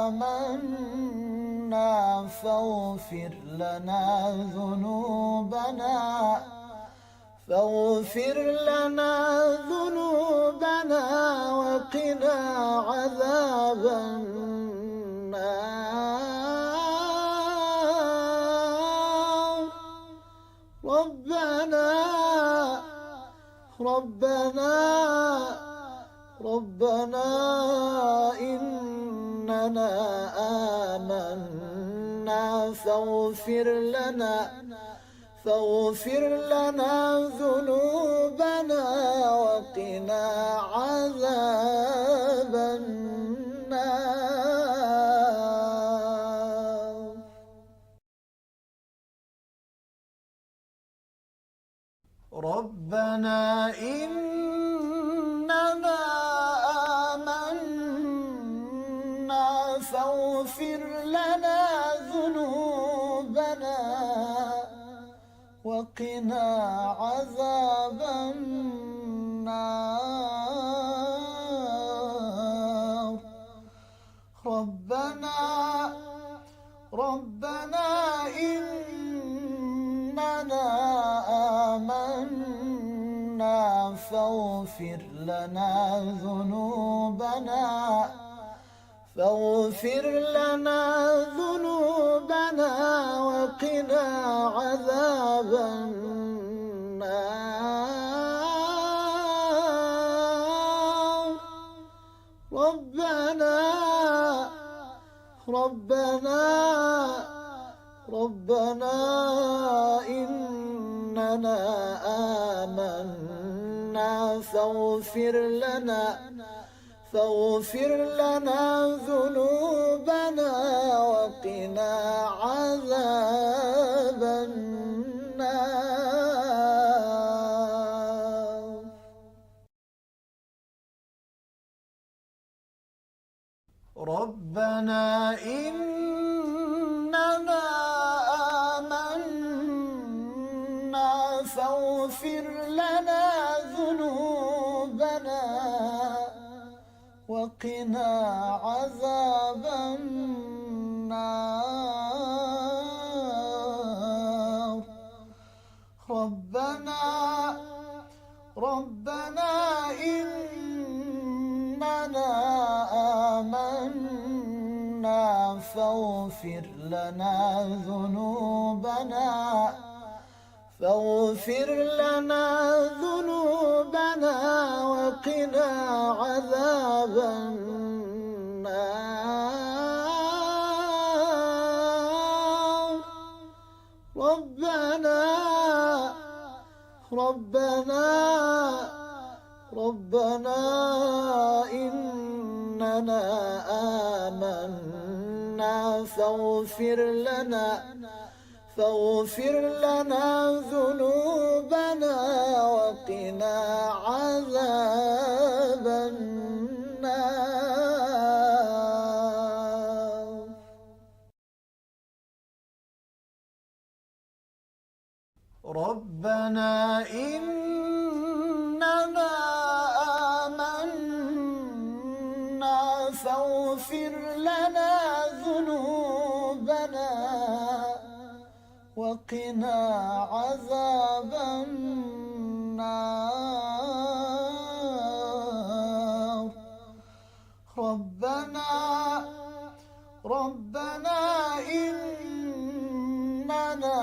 آمنا فاغفر لنا ذنوبنا وقنا عذاب النار ربنا إننا آمنا فاغفر لنا ذنوبنا وقنا عذاب النار ربنا إننا آمنا فاغفر لنا ذنوبنا وقنا عذاب النار ربنا إننا آمنا فاغفر لنا ذنوبنا وقنا عذاب النار ربنا إننا آمنا فاغفر لنا ذنوبنا وقنا عذاب النار ربنا إننا آمنا فاغفر لنا ذنوبنا وقنا عذاب النار ربنا إننا آمنا فاغفر لنا ذنوبنا وقنا عذاب النار ربنا إننا آمنا فاغفر لنا ذنوبنا وقنا عذاب النار ربنا إننا آمنا فاغفر لنا ذنوبنا وقنا عذاب النار ربنا إننا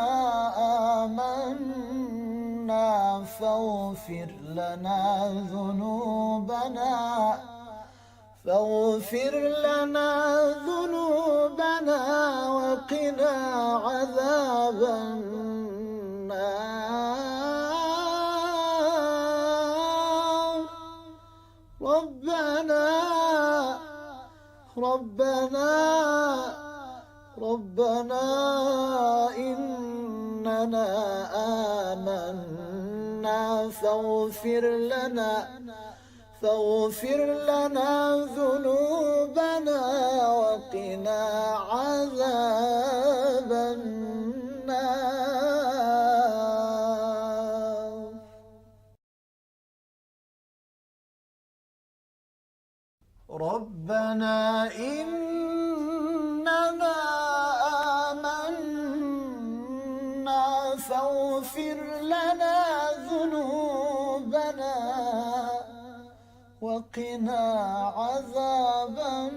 آمنا فاغفر لنا ذنوبنا وقنا عذاب النار ربنا إننا آمنا فاغفر لنا ذنوبنا وقنا عذاب النار ربنا إننا آمنا فاغفر لنا ذنوبنا وقنا عذاب النار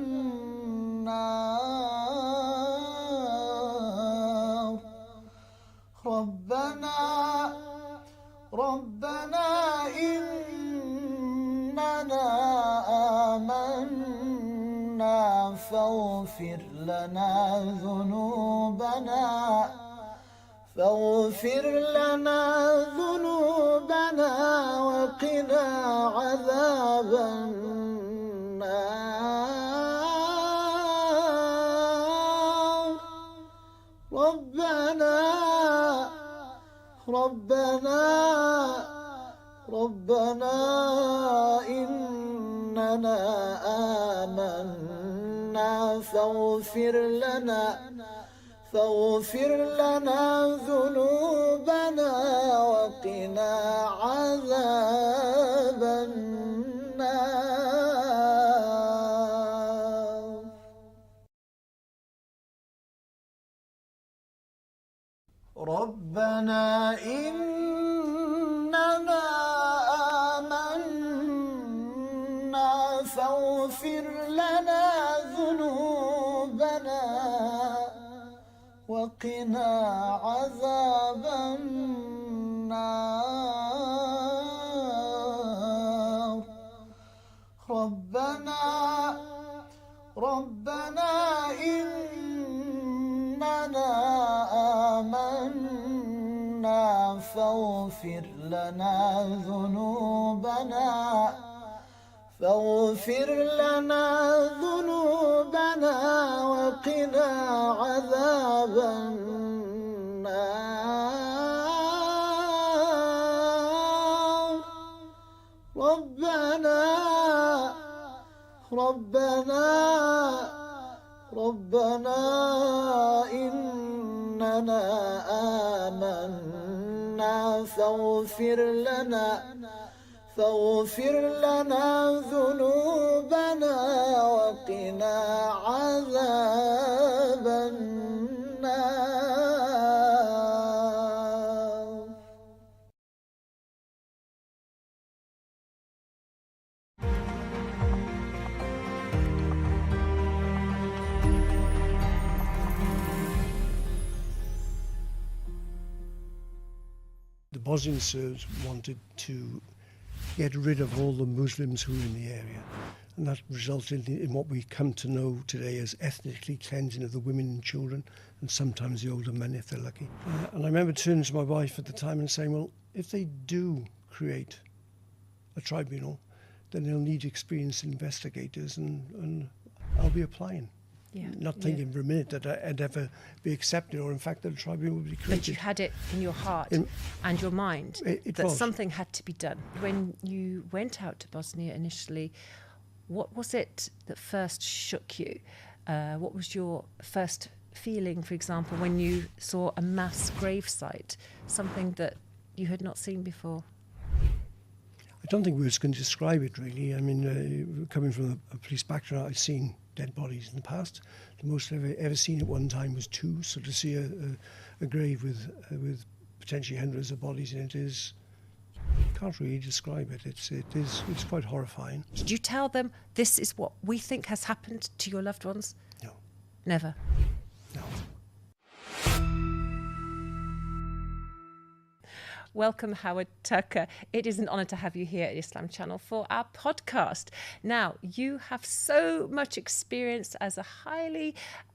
ربنا إننا آمنا فاغفر لنا ذنوبنا وقنا عذاب النار ربنا إننا آمنا فاغفر لنا ذنوبنا وقنا عذاب النار. ربنا إننا آمنا فاغفر لنا ذنوبنا وقنا عذاب النار. ربنا إننا آمنا فاغفر لنا ذنوبنا وقنا عذاب النار. ربنا إننا آمنا فاغفر لنا ذنوبنا وقنا عذاب النار. The Bosnian Serbs wanted to get rid of all the Muslims who were in the area, and that resulted in what we come to know today as ethnically cleansing of the women and children, and sometimes the older men if they're lucky. And I remember turning to my wife at the time and saying, well, if they do create a tribunal, then they'll need experienced investigators, and I'll be applying. Yeah. Not thinking for a minute that I'd ever be accepted, or in fact that a tribunal would be created. But you had it in your heart and your mind It that was. something had to be done. When you went out to Bosnia initially, what was it that first shook you? What was your first feeling, for example, when you saw a mass gravesite, something that you had not seen before? I don't think words can describe it, really. I mean, coming from a police background, I've seen dead bodies in the past. The most I've ever seen at one time was 2. So to see a grave with potentially hundreds of bodies in it is, can't really describe it. It's quite horrifying. Did you tell them this is what we think has happened to your loved ones? No, Never. no. Welcome, Howard Tucker. It is an honour to have you here at Islam Channel for our podcast. Now, you have so much experience as a highly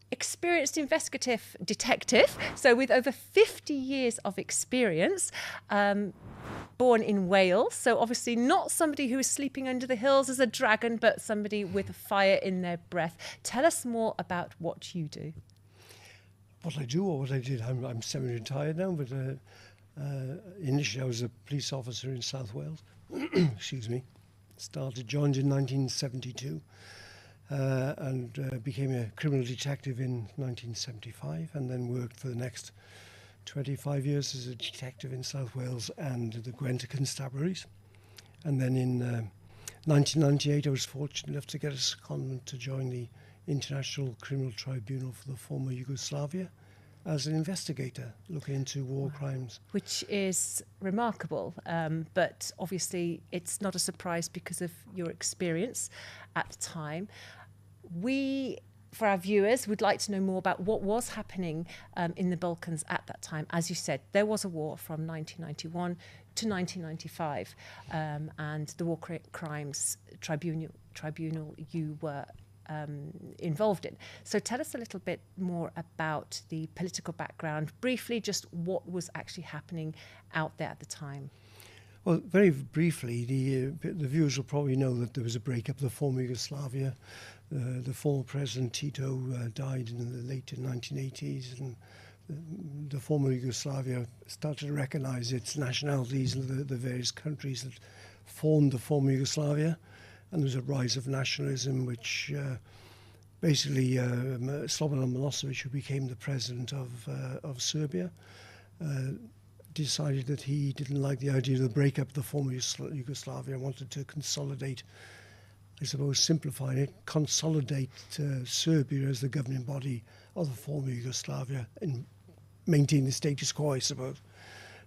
experienced investigative detective, so with over 50 years of experience, born in Wales, so obviously not somebody who is sleeping under the hills as a dragon, but somebody with fire in their breath. Tell us more about what you do. What I do or what I did, I'm semi-retired now, but initially I was a police officer in South Wales. Excuse me. Joined in 1972 and became a criminal detective in 1975, and then worked for the next 25 years as a detective in South Wales and the Gwent Constabularies. And then in 1998 I was fortunate enough to get a secondment to join the International Criminal Tribunal for the former Yugoslavia as an investigator looking into war crimes. Which is remarkable, but obviously it's not a surprise because of your experience at the time. We, for our viewers, would like to know more about what was happening in the Balkans at that time. As you said, there was a war from 1991 to 1995, and the War Crimes Tribunal you were involved in. So tell us a little bit more about the political background, briefly, just what was actually happening out there at the time. Well, very briefly, the viewers will probably know that there was a breakup of the former Yugoslavia. The former President Tito died in the late 1980s, and the former Yugoslavia started to recognise its nationalities and the various countries that formed the former Yugoslavia, and there was a rise of nationalism, which basically Slobodan Milosevic, who became the president of Serbia, decided that he didn't like the idea of the breakup of the former Yugoslavia and wanted to consolidate, I suppose, simplifying it, consolidate Serbia as the governing body of the former Yugoslavia and maintain the status quo, I suppose.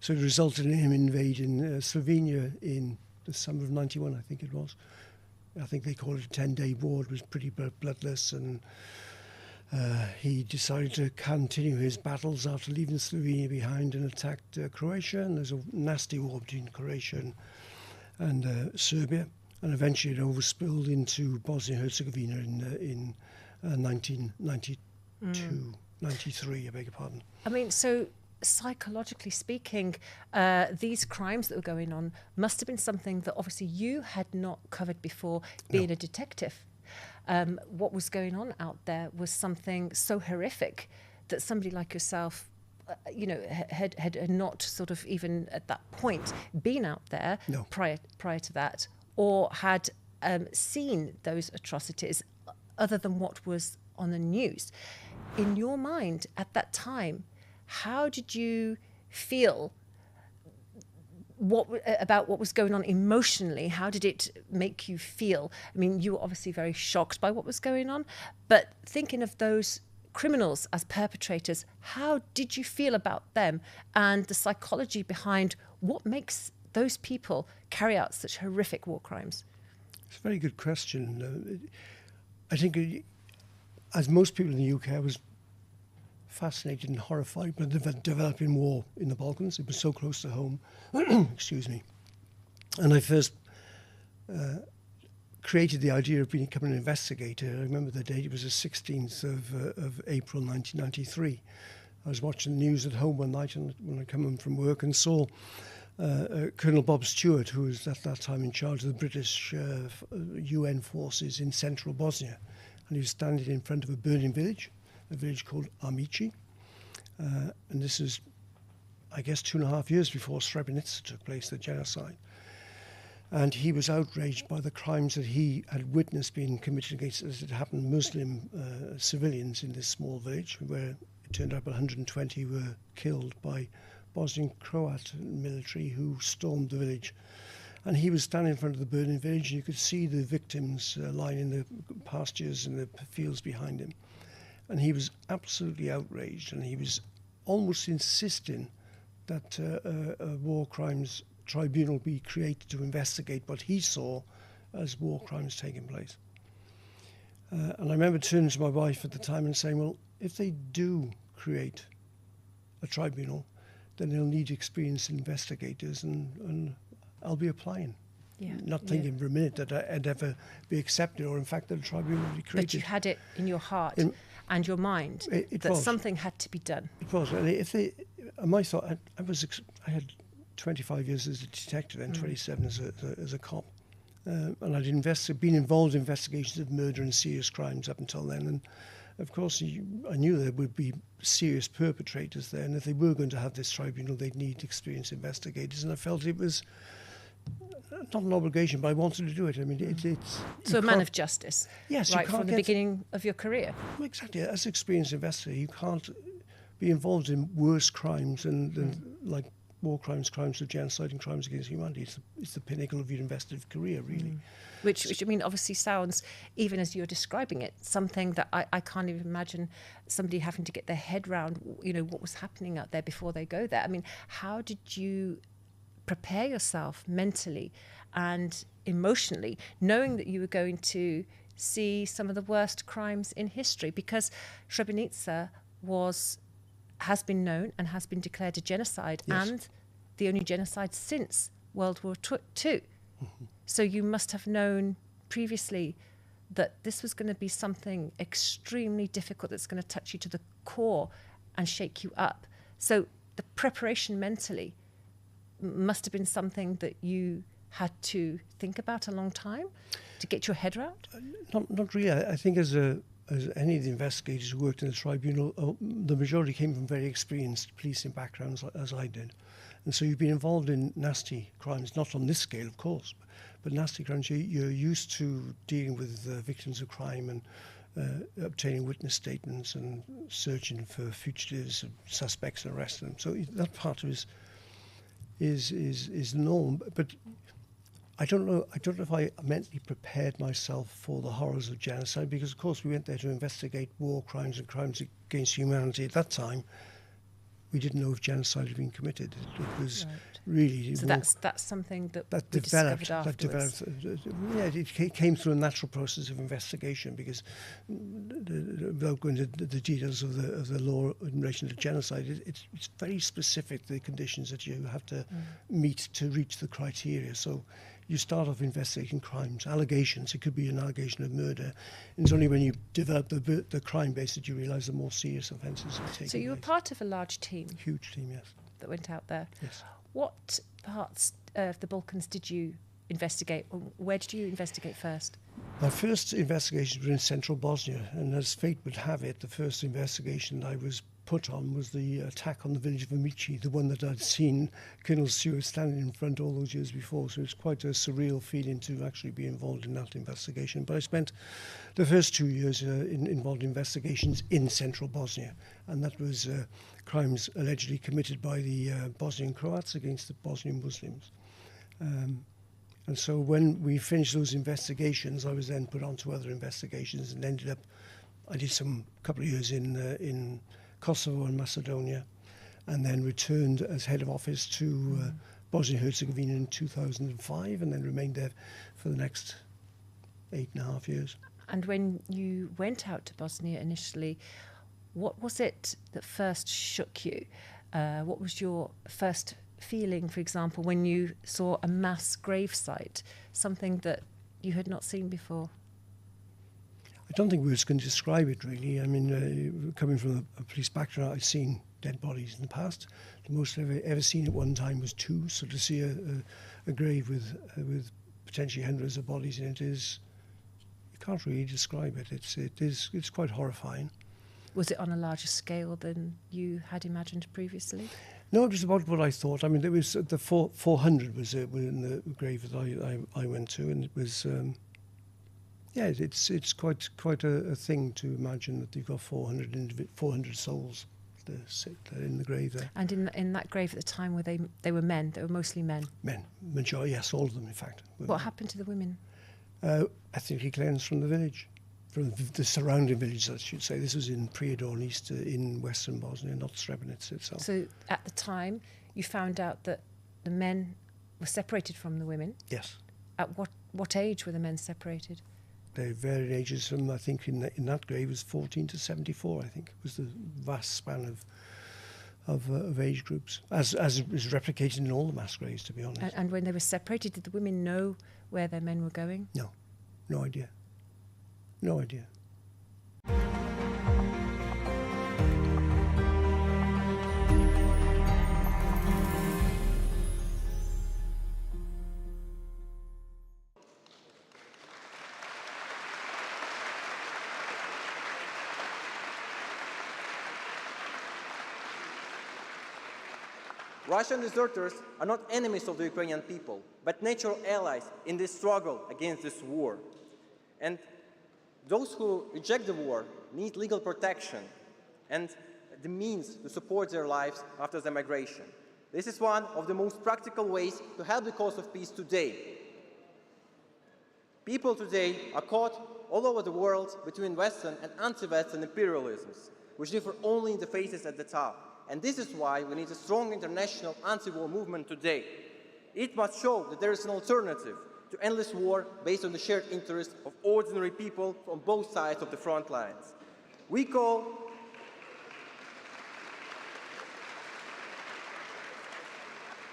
So it resulted in him invading Slovenia in the summer of '91, I think it was. I think they called it a 10-day war. It was pretty bloodless, and he decided to continue his battles after leaving Slovenia behind and attacked Croatia. And there's a nasty war between Croatia and Serbia. And eventually it overspilled into Bosnia-Herzegovina in 1992, 93, I beg your pardon. I mean, so psychologically speaking, these crimes that were going on must have been something that obviously you had not covered before, being a detective. What was going on out there was something so horrific that somebody like yourself, had not sort of even at that point been out there prior to that, or had seen those atrocities other than what was on the news. In your mind at that time, how did you feel about what was going on emotionally? How did it make you feel? I mean, you were obviously very shocked by what was going on, but thinking of those criminals as perpetrators, how did you feel about them and the psychology behind what makes those people carry out such horrific war crimes? It's a very good question. I think, as most people in the UK, I was fascinated and horrified by the developing war in the Balkans. It was so close to home. Excuse me. And I first created the idea of becoming an investigator. I remember the date, it was the 16th of April 1993. I was watching the news at home one night when I come home from work and saw Colonel Bob Stewart, who was at that time in charge of the British UN forces in central Bosnia. And he was standing in front of a burning village, a village called Amici. And this is, I guess, 2.5 years before Srebrenica took place, the genocide. And he was outraged by the crimes that he had witnessed being committed against, as it happened, Muslim civilians in this small village, where it turned out 120 were killed by Bosnian Croat military who stormed the village. And he was standing in front of the burning village, and you could see the victims lying in the pastures and the fields behind him. And he was absolutely outraged, and he was almost insisting that a war crimes tribunal be created to investigate what he saw as war crimes taking place. And I remember turning to my wife at the time and saying, well, if they do create a tribunal, then they'll need experienced investigators, and I'll be applying. Yeah. Not thinking for a minute that I'd ever be accepted, or in fact that a tribunal would be created. But you had it in your heart and your mind that was. something had to be done. It was. And if they, my thought, I had 25 years as a detective and 27 as a cop. And I'd been involved in investigations of murder and serious crimes up until then. And of course, I knew there would be serious perpetrators there. And if they were going to have this tribunal, they'd need experienced investigators. And I felt it was not an obligation, but I wanted to do it. I mean, it's... So a man of justice. Yes, right from the beginning of your career. Well, exactly. As an experienced investigator, you can't be involved in worse crimes than like war crimes, crimes of genocide and crimes against humanity. It's the pinnacle of your investigative career, really. Which I mean, obviously sounds, even as you're describing it, something that I can't even imagine somebody having to get their head around, what was happening out there before they go there. I mean, how did you prepare yourself mentally and emotionally, knowing that you were going to see some of the worst crimes in history? Because Srebrenica has been known and has been declared a genocide, yes, and the only genocide since World War II. So you must have known previously that this was going to be something extremely difficult that's going to touch you to the core and shake you up. So the preparation mentally must have been something that you had to think about a long time to get your head around? Not really. I think as a as any of the investigators who worked in the tribunal, the majority came from very experienced policing backgrounds, as I did. And so you've been involved in nasty crimes, not on this scale, of course, but nasty crimes. You're used to dealing with victims of crime and obtaining witness statements and searching for fugitives, suspects, and arresting them. So that part of it is the norm. But I don't know if I mentally prepared myself for the horrors of genocide, because of course we went there to investigate war crimes and crimes against humanity. At that time, we didn't know if genocide had been committed. It was really... So that's something that we developed. discovered afterwards. Yeah, it came through a natural process of investigation, because without going into the details of the law in relation to genocide, it's very specific, the conditions that you have to meet to reach the criteria. So you start off investigating crimes, allegations. It could be an allegation of murder. And it's only when you develop the crime base that you realise the more serious offences are taken. So you were part of a large team Huge team, yes. that went out there. Yes. What parts of the Balkans did you investigate? Where did you investigate first? My first investigations were in central Bosnia, and as fate would have it, the first investigation I was put on was the attack on the village of Amici, the one that I'd seen Colonel Stewart standing in front all those years before. So it's quite a surreal feeling to actually be involved in that investigation. But I spent the first 2 years involved in investigations in central Bosnia, and that was crimes allegedly committed by the Bosnian Croats against the Bosnian Muslims. And so when we finished those investigations, I was then put on to other investigations and ended up, I did couple of years in Kosovo and Macedonia, and then returned as head of office to Bosnia-Herzegovina in 2005, and then remained there for the next 8.5 years. And when you went out to Bosnia initially, what was it that first shook you? What was your first feeling, for example, when you saw a mass gravesite, something that you had not seen before? I don't think words can describe it, really. I mean, coming from a police background, I've seen dead bodies in the past. The most I've ever seen at one time was 2. So to see a grave with potentially hundreds of bodies in it is, you can't really describe it. It's quite horrifying. Was it on a larger scale than you had imagined previously? No, it was about what I thought. I mean, there was the 400 was in the grave that I went to, and it was. Yeah, it's quite a thing to imagine that you've got 400 souls that are in the grave there. And in that grave at the time, they were men? They were mostly men? Men, majority, yes, all of them, in fact. What happened to the women? Ethnically cleansed from the village, from the surrounding villages, I should say. This was in Prijedor East, in western Bosnia, not Srebrenica itself. So at the time, you found out that the men were separated from the women? Yes. At what age were the men separated? They varied ages from, I think, in that grave was 14 to 74, I think, was the vast span of age groups, as is replicated in all the mass graves, to be honest. And when they were separated, did the women know where their men were going? No, no idea. No idea. Russian deserters are not enemies of the Ukrainian people, but natural allies in this struggle against this war. And those who reject the war need legal protection and the means to support their lives after the migration. This is one of the most practical ways to help the cause of peace today. People today are caught all over the world between Western and anti-Western imperialisms, which differ only in the faces at the top. And this is why we need a strong international anti-war movement today. It must show that there is an alternative to endless war based on the shared interests of ordinary people on both sides of the front lines. We call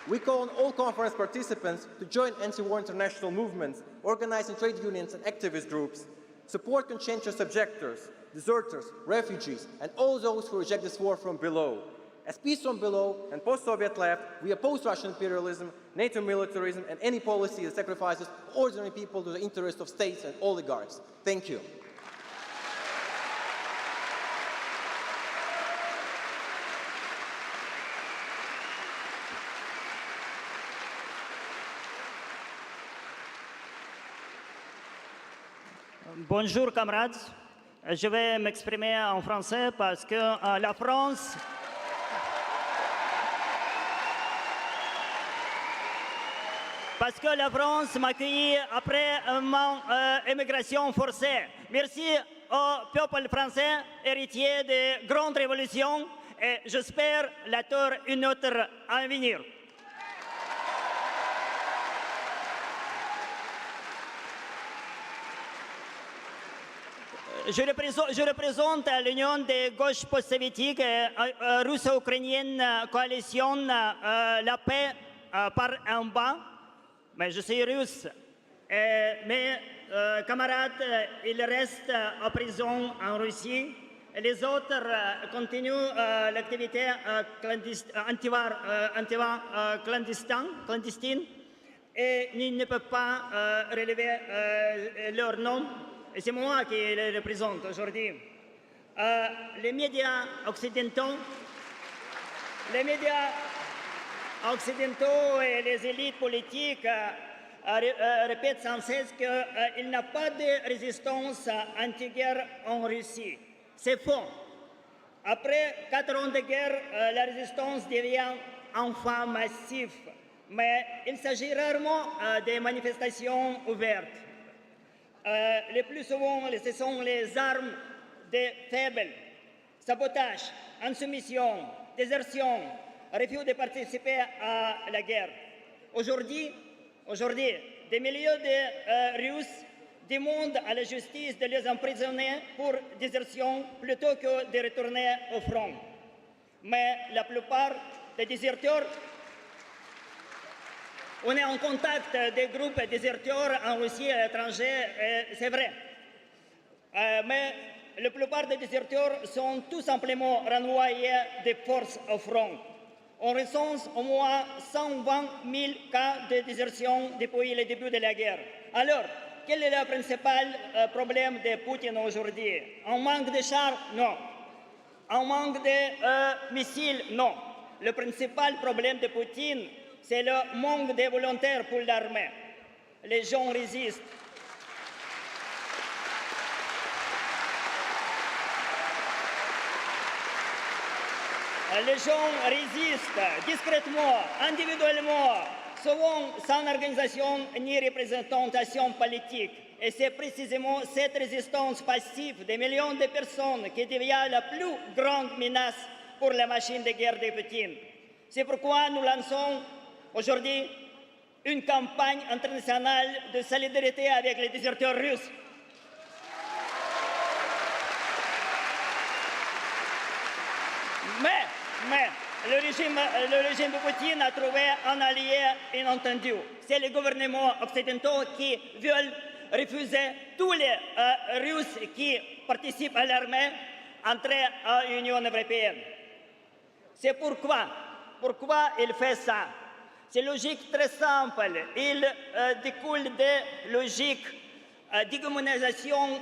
on all conference participants to join anti-war international movements, organizing trade unions and activist groups, support conscientious objectors, deserters, refugees, and all those who reject this war from below. As peace from below and post-Soviet left, we oppose Russian imperialism, NATO militarism, and any policy that sacrifices ordinary people to the interests of states and oligarchs. Thank you. Bonjour camarades, je vais m'exprimer en français parce que la France... Parce que la France m'a accueilli après mon émigration forcée. Merci au peuple français, héritier de grandes révolutions, et j'espère la tour une autre à venir. Je représente l'Union des gauches post-soviétiques russo-ukrainienne coalition La paix par un bas. Mais je suis russe. Mes camarades, ils restent en prison en Russie. Et les autres continuent l'activité clandestine et ils ne peuvent pas relever leur nom. Et c'est moi qui les représente aujourd'hui. Les médias occidentaux et les élites politiques répètent sans cesse qu'il n'y a pas de résistance anti-guerre en Russie. C'est faux. Après 4 ans de guerre, la résistance devient enfin massive. Mais il s'agit rarement de manifestations ouvertes. Le plus souvent, ce sont les armes des faibles. Sabotage, insoumission, désertion, refus de participer à la guerre. Aujourd'hui, des milliers de Russes demandent à la justice de les emprisonner pour désertion plutôt que de retourner au front. Mais la plupart des déserteurs, on est en contact des groupes déserteurs en Russie et à l'étranger, c'est vrai. Mais la plupart des déserteurs sont tout simplement renvoyés de force au front. On recense au moins 120 000 cas de désertion depuis le début de la guerre. Alors, quel est le principal problème de Poutine aujourd'hui? Un manque de chars? Non. Un manque de missiles? Non. Le principal problème de Poutine, c'est le manque de volontaires pour l'armée. Les gens résistent. Les gens résistent discrètement, individuellement, souvent sans organisation ni représentation politique. Et c'est précisément cette résistance passive des millions de personnes qui devient la plus grande menace pour la machine de guerre de Poutine. C'est pourquoi nous lançons aujourd'hui une campagne internationale de solidarité avec les déserteurs russes. Mais le régime de Poutine a trouvé un allié inattendu. C'est les gouvernements occidentaux qui veulent refuser tous les Russes qui participent à l'armée entrer à l'Union européenne. C'est pourquoi il fait ça. C'est logique très simple. Il découle de logique d'hégémonisation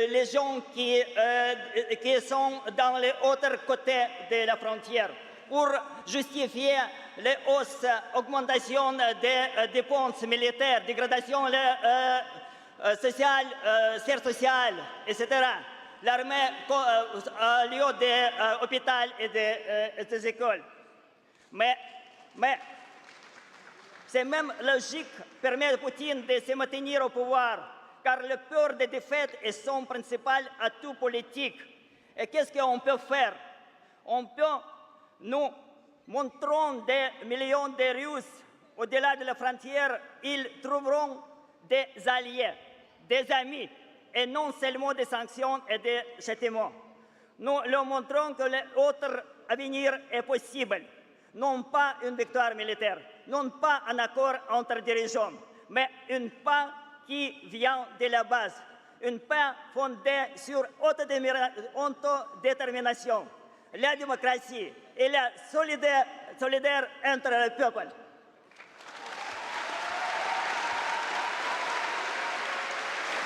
les gens qui sont dans les autres côtés de la frontière pour justifier les hausses, augmentation des dépenses militaires, dégradation sociale, serre sociale, etc. L'armée a lieu des hôpitaux et des écoles. Mais cette même logique permet à Poutine de se maintenir au pouvoir, car la peur de défaite est son principal atout politique. Et qu'est-ce qu'on peut faire? Nous montrons des millions de Russes au-delà de la frontière, ils trouveront des alliés, des amis, et non seulement des sanctions et des châtiments. Nous leur montrons que l'autre avenir est possible. Non pas une victoire militaire, non pas un accord entre dirigeants, mais une paix qui vient de la base, une paix fondée sur autodétermination, la démocratie et la solidaire entre les peuples.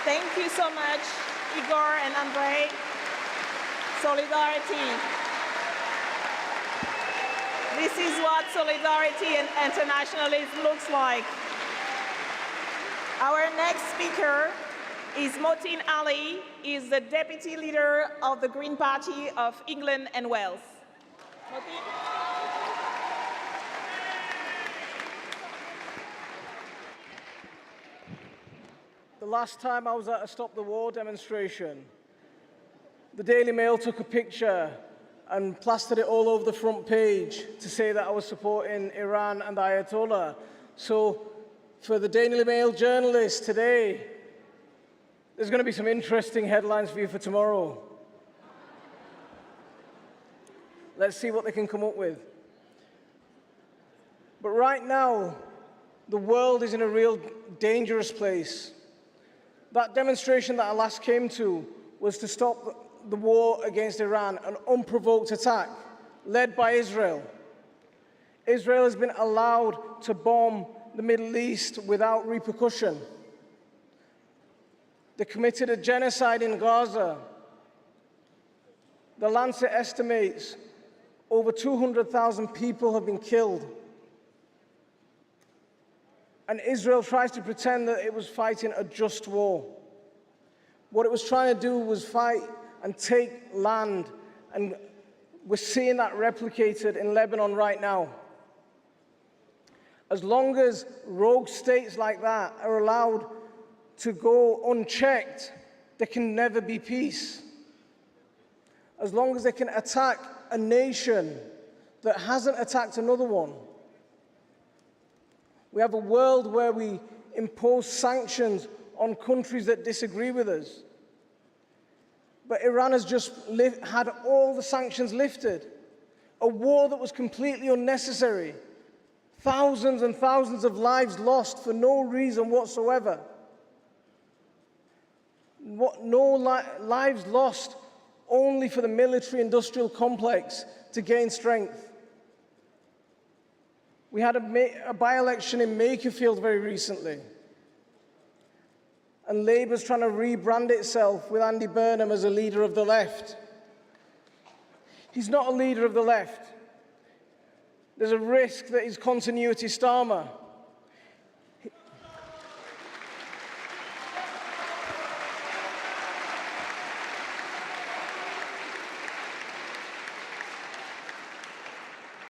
Thank you so much, Igor and Andrei. Solidarity. This is what solidarity and internationalism looks like. Our next speaker is Motin Ali. Is the deputy leader of the Green Party of England and Wales. Motin. The last time I was at a Stop the War demonstration, the Daily Mail took a picture and plastered it all over the front page to say that I was supporting Iran and the Ayatollah. So for the Daily Mail journalists today, there's going to be some interesting headlines for you for tomorrow. Let's see what they can come up with. But right now, the world is in a real dangerous place. That demonstration that I last came to was to stop the war against Iran, an unprovoked attack led by Israel. Israel has been allowed to bomb the Middle East without repercussion. They committed a genocide in Gaza. The Lancet estimates over 200,000 people have been killed. And Israel tries to pretend that it was fighting a just war. What it was trying to do was fight and take land, and we're seeing that replicated in Lebanon right now. As long as rogue states like that are allowed to go unchecked, there can never be peace. As long as they can attack a nation that hasn't attacked another one. We have a world where we impose sanctions on countries that disagree with us. But Iran has just had all the sanctions lifted. A war that was completely unnecessary. Thousands and thousands of lives lost for no reason whatsoever. Lives lost only for the military-industrial complex to gain strength. We had a by-election in Makerfield very recently. And Labour's trying to rebrand itself with Andy Burnham as a leader of the left. He's not a leader of the left. There's a risk that he's continuity Starmer.